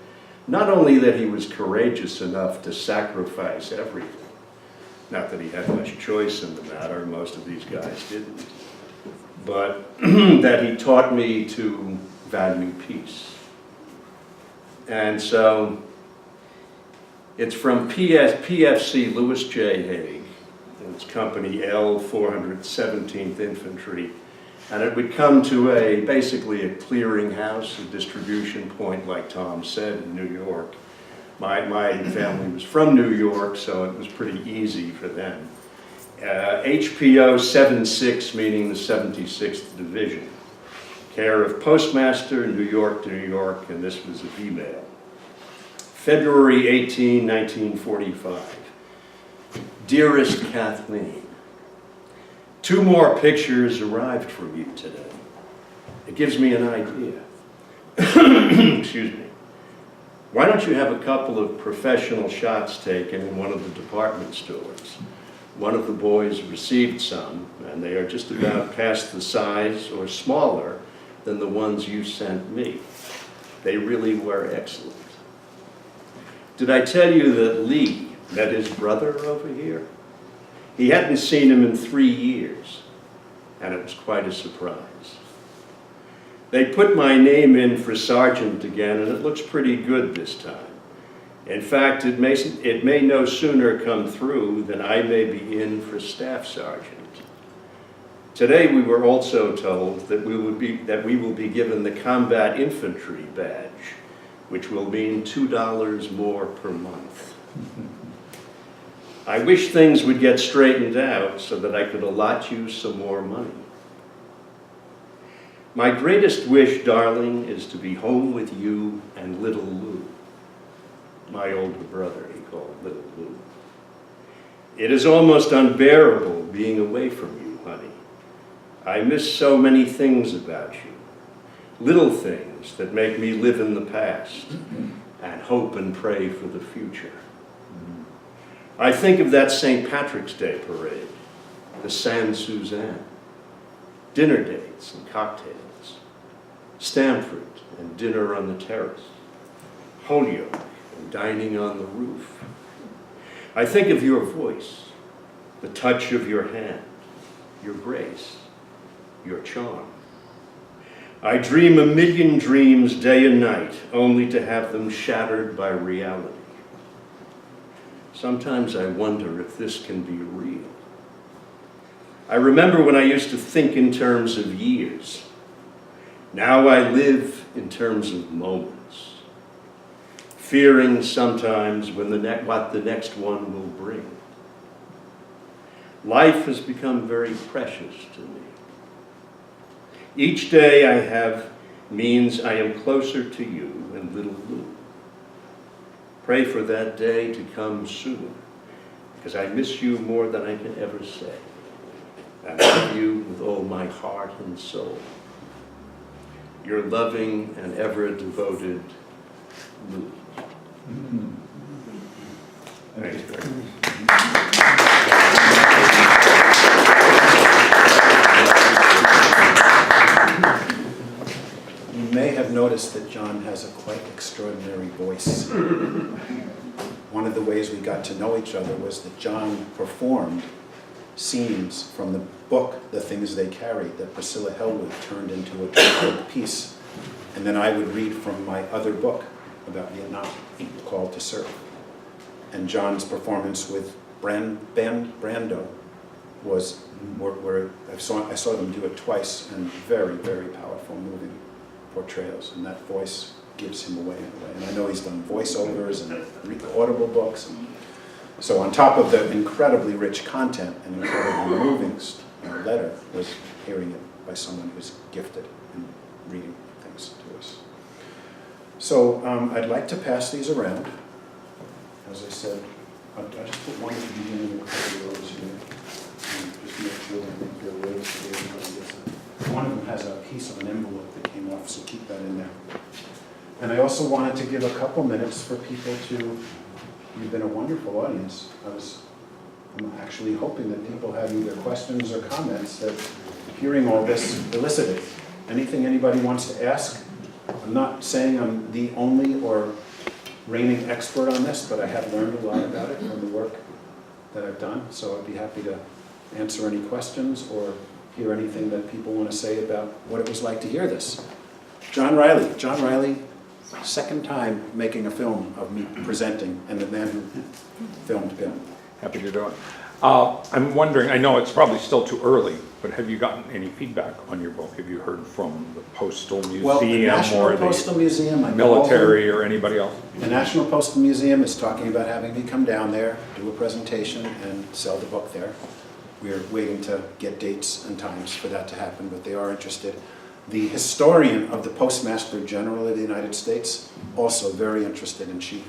not only that he was courageous enough to sacrifice everything, not that he had much choice in the matter, most of these guys didn't, but that he taught me to value peace. And so it's from PFC Louis J. Haig, and it's company L 417th Infantry. And it would come to basically a clearinghouse, a distribution point, like Tom said, in New York. My family was from New York, so it was pretty easy for them. HPO 76, meaning the 76th Division. Care of Postmaster, New York to New York, and this was a email. February 18, 1945. Dearest Kathleen, 2 more pictures arrived from you today. It gives me an idea. Excuse me. Why don't you have a couple of professional shots taken in one of the department stores? One of the boys received some, and they are just about past the size or smaller than the ones you sent me. They really were excellent. Did I tell you that Lee met his brother over here? He hadn't seen him in 3 years, and it was quite a surprise. They put my name in for sergeant again, and it looks pretty good this time. In fact, it may no sooner come through than I may be in for staff sergeant. Today we were also told that we will be given the combat infantry badge, which will mean $2 more per month. I wish things would get straightened out so that I could allot you some more money. My greatest wish, darling, is to be home with you and little Lou. My older brother, he called little Lou. It is almost unbearable being away from you, honey. I miss so many things about you. Little things that make me live in the past and hope and pray for the future. I think of that St. Patrick's Day parade, the San Suzanne, dinner dates and cocktails, Stamford and dinner on the terrace, Holyoke and dining on the roof. I think of your voice, the touch of your hand, your grace, your charm. I dream a million dreams day and night, only to have them shattered by reality. Sometimes I wonder if this can be real. I remember when I used to think in terms of years. Now I live in terms of moments, fearing sometimes what the next one will bring. Life has become very precious to me. Each day I have means I am closer to you and little Lou. Pray for that day to come soon, because I miss you more than I can ever say. I love you with all my heart and soul. Your loving and ever devoted Lou. Thank you very much. You may have noticed that John has a quite extraordinary voice. One of the ways we got to know each other was that John performed scenes from the book, The Things They Carried, that Priscilla Hellwood turned into a dramatic piece. And then I would read from my other book about Vietnam, Called to Serve. And John's performance with Brando was, where I saw them do it twice, and very, very powerful, moving portrayals. And that voice gives him away in a way. And I know he's done voiceovers and audible books. So on top of the incredibly rich content and incredibly moving letter, was hearing it by someone who's gifted in reading things to us. So I'd like to pass these around. As I said, I'll just put one at the beginning of a couple of those here. And just make sure that they're raised so everybody gets it. One of them has a piece of an envelope that came off, so keep that in there. And I also wanted to give a couple minutes for people to. You've been a wonderful audience. I'm actually hoping that people have either questions or comments that hearing all this elicited. Anything anybody wants to ask? I'm not saying I'm the only or reigning expert on this, but I have learned a lot about it from the work that I've done. So I'd be happy to answer any questions or hear anything that people want to say about what it was like to hear this. John Riley. John Riley. Second time making a film of me presenting, and the man who filmed him. Happy to do it. I'm wondering, I know it's probably still too early, but have you gotten any feedback on your book? Have you heard from the Postal Museum The National or Postal Museum, the military or anybody else? The National Postal Museum is talking about having me come down there, do a presentation, and sell the book there. We're waiting to get dates and times for that to happen, but they are interested. The historian of the Postmaster General of the United States, also very interested, and she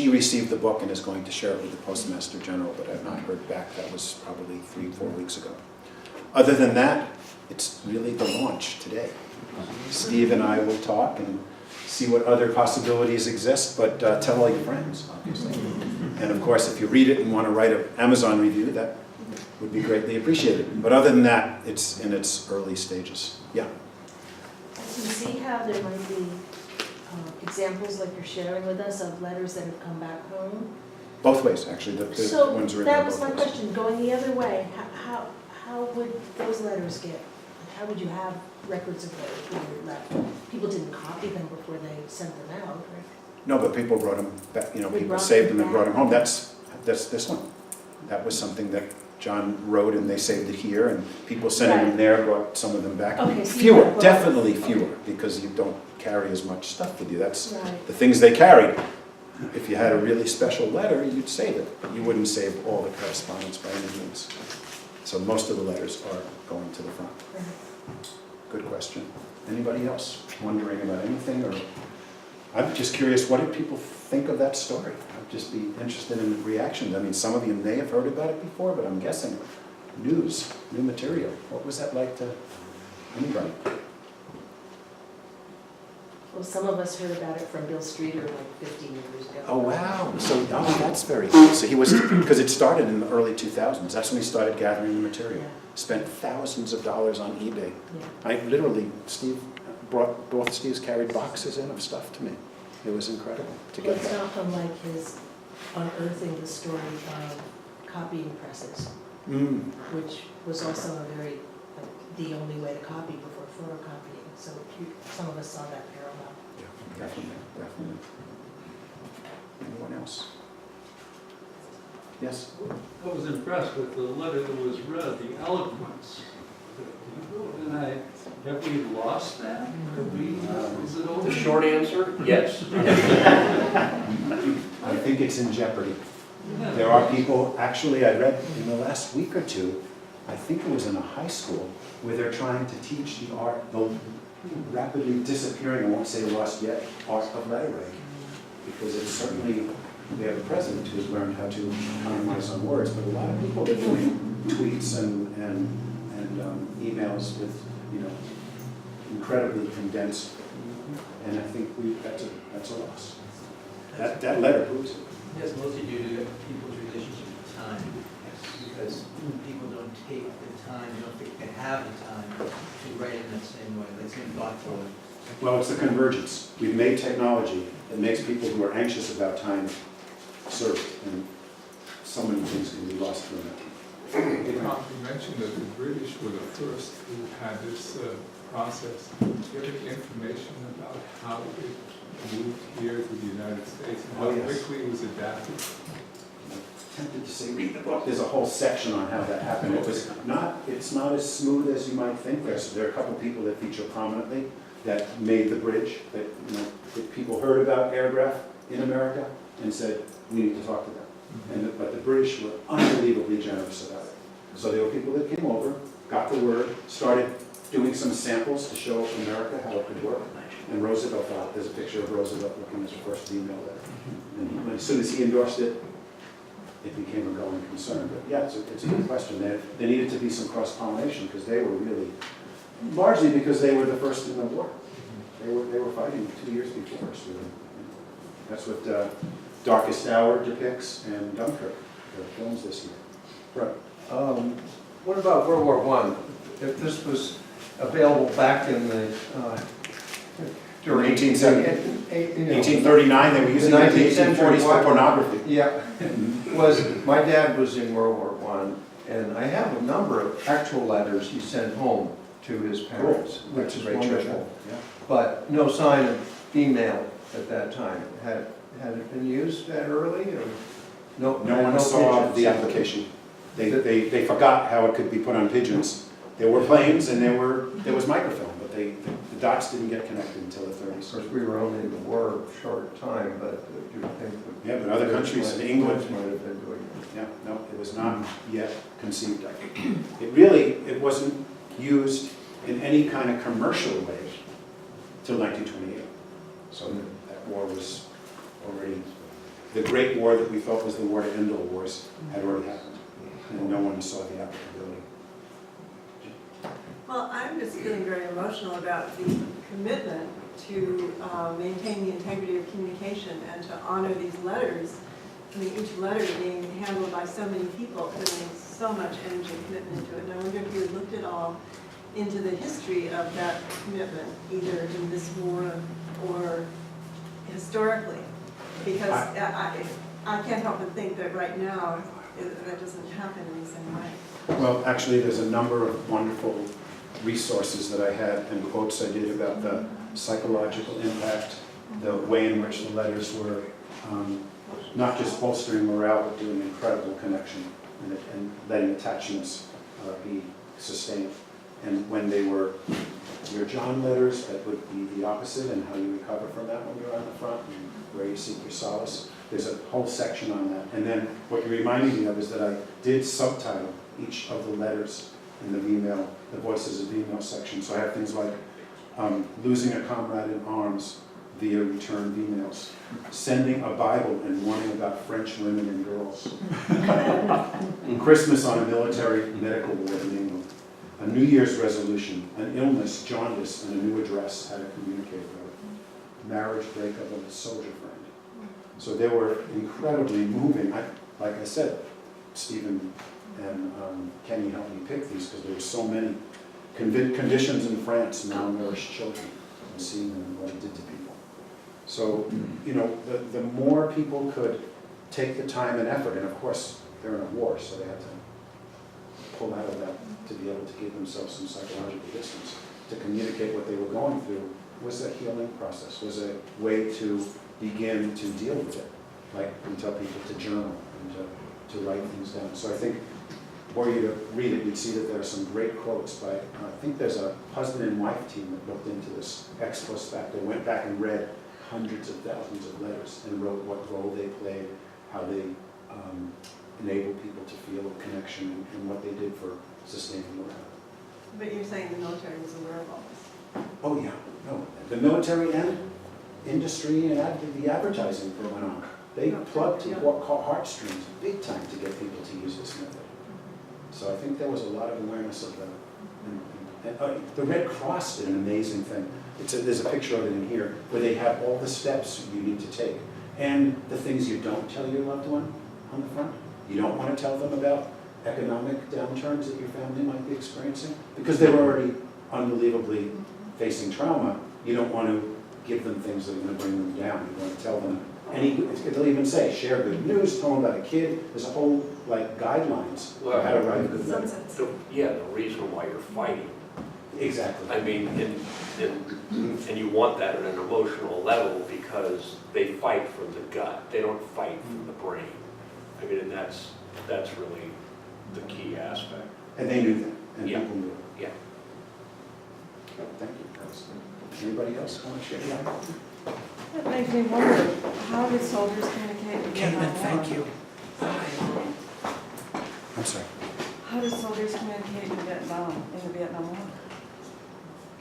received the book and is going to share it with the Postmaster General, but I've not heard back. That was probably 3-4 weeks ago. Other than that, it's really the launch today. Steve and I will talk and see what other possibilities exist, but tell all your friends, obviously. And of course, if you read it and want to write an Amazon review, that would be greatly appreciated. But other than that, it's in its early stages. Yeah. You see how there might be examples like you're sharing with us of letters that have come back home? Both ways, actually, the So ones are in there that was both my ways. question, going the other way, how would those letters get, how would you have records of those when you left? People didn't copy them before they sent them out, right? No, but people wrote them back, They people brought saved them them and brought them back. home. That's this one. That was something that John wrote and they saved it here, and people sending them Right. there brought some of them back. Okay, so you Fewer, have both. definitely fewer, because you don't carry as much stuff with you. That's Right. the things they carried. If you had a really special letter, you'd save it. You wouldn't save all the correspondence by any means. So most of the letters are going to the front. Good question. Anybody else wondering about anything? Or I'm just curious, what did people think of that story? I'd just be interested in reactions. I mean, some of you may have heard about it before, but I'm guessing new material. What was that like to anybody? Well, some of us heard about it from Bill Streeter like 15 years ago. Oh, wow. So, that's very cool. So he was, because it started in the early 2000s. That's when he started gathering the material. Yeah. Spent thousands of dollars on eBay. Yeah. I literally, both Steve's carried boxes in of stuff to me. It was incredible to Well, get it's that. not unlike his unearthing the story of copying presses, Mm. which was also a very, like, the only way to copy before photocopying. So some of us saw that parallel. Yeah, definitely. Anyone else? Yes? I was impressed with the letter that was read, the eloquence. And have we lost that? Is it over? The short answer, yes. I think it's in jeopardy. Yeah. There are people, actually, I read in the last week or two, I think it was in a high school, where they're trying to teach the art, the rapidly disappearing, I won't say lost yet, art of letter writing. Because it's certainly, we have a president who's learned how to economize on words, but a lot of people are doing tweets and emails with, incredibly condensed. And I think that's a loss. That letter proves it. Yes, mostly due to people's relationship with time. Because people don't take the time, they don't think they have the time to write in that same way, that same thoughtful way. Well, it's the convergence. We've made technology that makes people who are anxious about time serve, and so many things can be lost through that. You mentioned that the British were the first who had this process. Do you have any information about how it moved here to the United States and how Oh, yes. quickly it was adapted? I'm tempted to say, read the book. There's a whole section on how that happened. It's not as smooth as you might think. There are a couple people that feature prominently that made the bridge, that people heard about airgraph in America and said, we need to talk to them. But the British were unbelievably generous about it. So there were people that came over, got the word, started doing some samples to show America how it could work. And Roosevelt thought, there's a picture of Roosevelt looking at his first email letter. And as soon as he endorsed it, it became a going concern. But yeah, it's a good question. There needed to be some cross-pollination because they were really, largely because they were the first in the war. They were fighting 2 years before us. That's what Darkest Hour depicts and Dunkirk, the films this year. Right. What about World War I? If this was available back in the, during 1839, they were using it in the 1840s for pornography. Yeah, my dad was in World War I, and I have a number of actual letters he sent home to his parents, Cool. which That's a is great treasure. wonderful. Yeah. But no sign of email at that time. Had it been used that early, or no? No one saw the application. They forgot how it could be put on pigeons. There were planes and there was microfilm, but the dots didn't get connected until the Of 30s. course, we were only in the war a short time, but do you think that? Yeah, but other countries in England, might have been doing it. yeah, no, it was not yet conceived of. It wasn't used in any kind of commercial way till 1928. So that war was already, the Great War that we thought was the war to end all wars had already happened. And no one saw the applicability. Well, I'm just feeling very emotional about the commitment to maintain the integrity of communication and to honor these letters. I mean, each letter being handled by so many people, putting so much energy and commitment into it. And I wonder if you had looked at all into the history of that commitment, either in this war or historically? Because I can't help but think that right now, that doesn't happen in the same way. Well, actually, there's a number of wonderful resources that I had and quotes I did about the psychological impact, the way in which the letters were not just bolstering morale, but doing incredible connection and letting attachments be sustained. And when they were your John letters, that would be the opposite, and how you recover from that when you're on the front, and where you seek your solace. There's a whole section on that. And then what you're reminding me of is that I did subtitle each of the letters in the V-mail, the Voices of V-mail section. So I have things like losing a comrade in arms via return V-mails, sending a Bible and warning about French women and girls, Christmas on a military medical ward in England, a New Year's resolution, an illness, jaundice, and a new address, how to communicate about it, marriage breakup of a soldier friend. So they were incredibly moving. Like I said, Stephen and Kenny helped me pick these because there were so many conditions in France, malnourished children, and seeing them and what it did to people. So, you know, the more people could take the time and effort, and of course, they're in a war, so they had to pull out of that to be able to give themselves some psychological distance, to communicate what they were going through, was a healing process, was a way to begin to deal with it. Like we tell people to journal and to write things down. So I think, were you to read it, you'd see that there are some great quotes by, I think there's a husband and wife team that looked into this ex post facto, went back and read hundreds of thousands of letters and wrote what role they played, how they enabled people to feel a connection, and what they did for sustaining morale. But you're saying the military was aware of all this? Oh yeah, no, the military and industry and the advertising that went on. They plugged to what called heartstrings big time to get people to use this method. So I think there was a lot of awareness of that. And the Red Cross did an amazing thing. There's a picture of it in here where they have all the steps you need to take and the things you don't tell your loved one on the front. You don't want to tell them about economic downturns that your family might be experiencing because they're already unbelievably facing trauma. You don't want to give them things that are going to bring them down. You want to tell them they'll even say, share good news, tell them about a kid. There's a whole, like, guidelines for how to write a good letter. The reason why you're fighting. Exactly. I mean, and you want that at an emotional level because they fight from the gut. They don't fight from the brain. I mean, and that's really the key aspect. And they knew that, and Yeah. people knew it. Yeah. Thank you. Anybody else want to share? That makes me wonder, how did soldiers communicate in Vietnam War? Thank you. I'm sorry. How did soldiers communicate in the Vietnam War?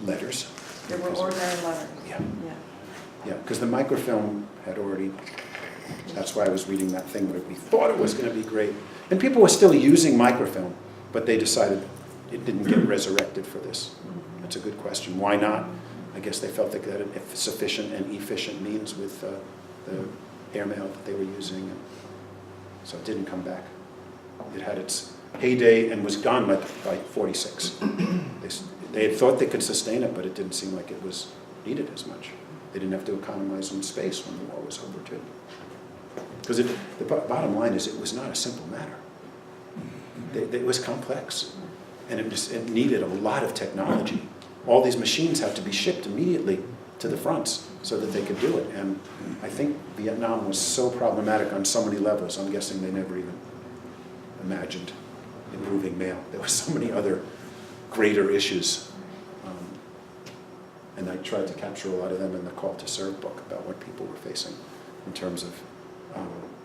Letters. There were ordinary letters. Yeah. Yeah. Yeah, because the microfilm had already, that's why I was reading that thing, where we thought it was going to be great. And people were still using microfilm, but they decided it didn't get resurrected for this. That's a good question. Why not? I guess they felt they got a sufficient and efficient means with the airmail that they were using. So it didn't come back. It had its heyday and was gone by 46. They had thought they could sustain it, but it didn't seem like it was needed as much. They didn't have to economize on space when the war was over, too. Because the bottom line is it was not a simple matter. It was complex, and it needed a lot of technology. All these machines had to be shipped immediately to the fronts so that they could do it. And I think Vietnam was so problematic on so many levels, I'm guessing they never even imagined improving mail. There were so many other greater issues. And I tried to capture a lot of them in the Call to Serve book about what people were facing in terms of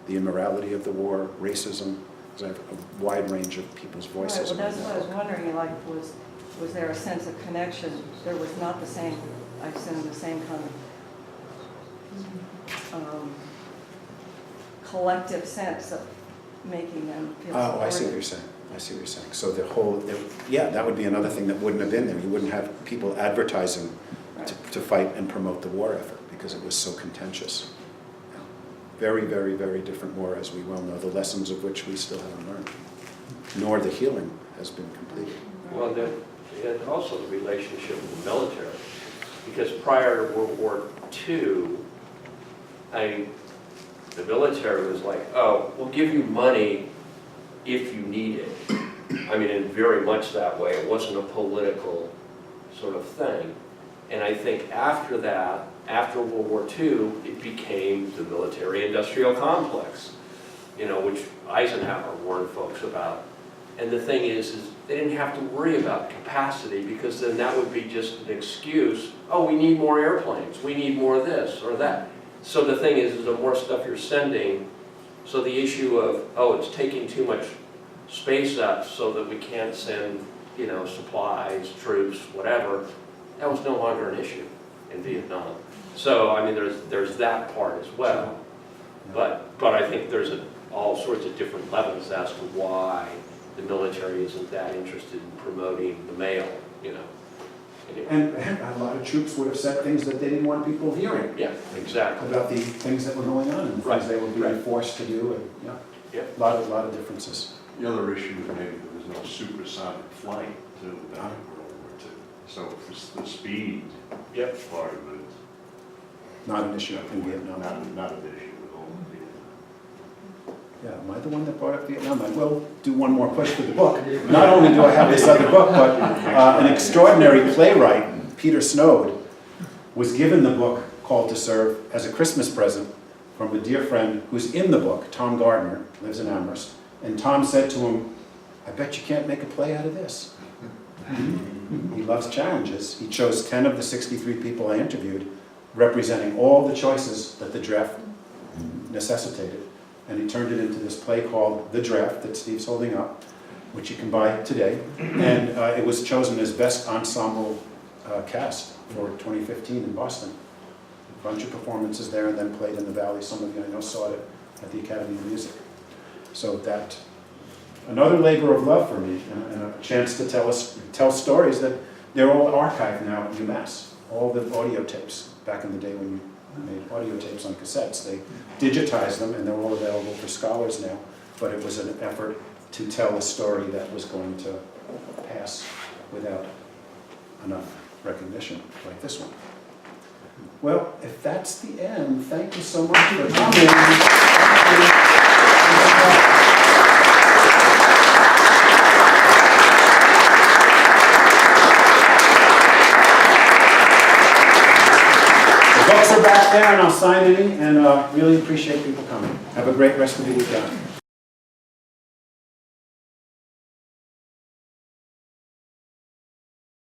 the immorality of the war, racism. Because I have a wide range of people's voices. Right, well, that's what I was wondering, like, was there a sense of connection? There was not the same, I assume, the same kind of collective sense of making them feel Oh, I see what supported. you're saying. I see what you're saying. So the whole, yeah, that would be another thing that wouldn't have been there. You wouldn't have people advertising to fight and promote the war effort because it was so contentious. Yeah. Very, very, very different war, as we well know, the lessons of which we still haven't learned, nor the healing has been completed. Well, and also the relationship with the military, because prior to World War II, the military was like, oh, we'll give you money if you need it. I mean, and very much that way. It wasn't a political sort of thing. And I think after that, after World War II, it became the military-industrial complex, you know, which Eisenhower warned folks about. And the thing is they didn't have to worry about capacity, because then that would be just an excuse. Oh, we need more airplanes. We need more of this or that. So the thing is the more stuff you're sending, so the issue of, oh, it's taking too much space up so that we can't send, you know, supplies, troops, whatever, that was no longer an issue in Vietnam. So, I mean, there's that part as well. But I think there's all sorts of different levels as to why the military isn't that interested in promoting the mail, you know. Anyway. And a lot of troops would have said things that they didn't want people hearing. Yeah, exactly. About the things that were going on and the Right. things they were being forced to do, and, yeah. Yep. A lot of differences. The other issue is maybe there was no supersonic flight too back in World War II. So it's the speed Yep. part of it. Not an issue in Vietnam. Not an issue at all in Vietnam. Yeah, am I the one that brought up Vietnam? I will do one more push for the book. Not only do I have this other book, but an extraordinary playwright, Peter Snowd, was given the book Called to Serve as a Christmas present from a dear friend who's in the book, Tom Gardner, lives in Amherst. And Tom said to him, I bet you can't make a play out of this. He loves challenges. He chose 10 of the 63 people I interviewed, representing all the choices that the draft necessitated. And he turned it into this play called The Draft that Steve's holding up, which you can buy today. And it was chosen as Best Ensemble Cast for 2015 in Boston. A bunch of performances there, and then played in the Valley. Some of you I know saw it at the Academy of Music. So that, another labor of love for me, and a chance to tell stories that they're all archived now at UMass. All the audio tapes, back in the day when you made audio tapes on cassettes, they digitized them and they're all available for scholars now. But it was an effort to tell a story that was going to pass without enough recognition, like this one. Well, if that's the end, thank you so much for coming. The books are back there, and I'll sign any, and really appreciate people coming. Have a great rest of the weekend.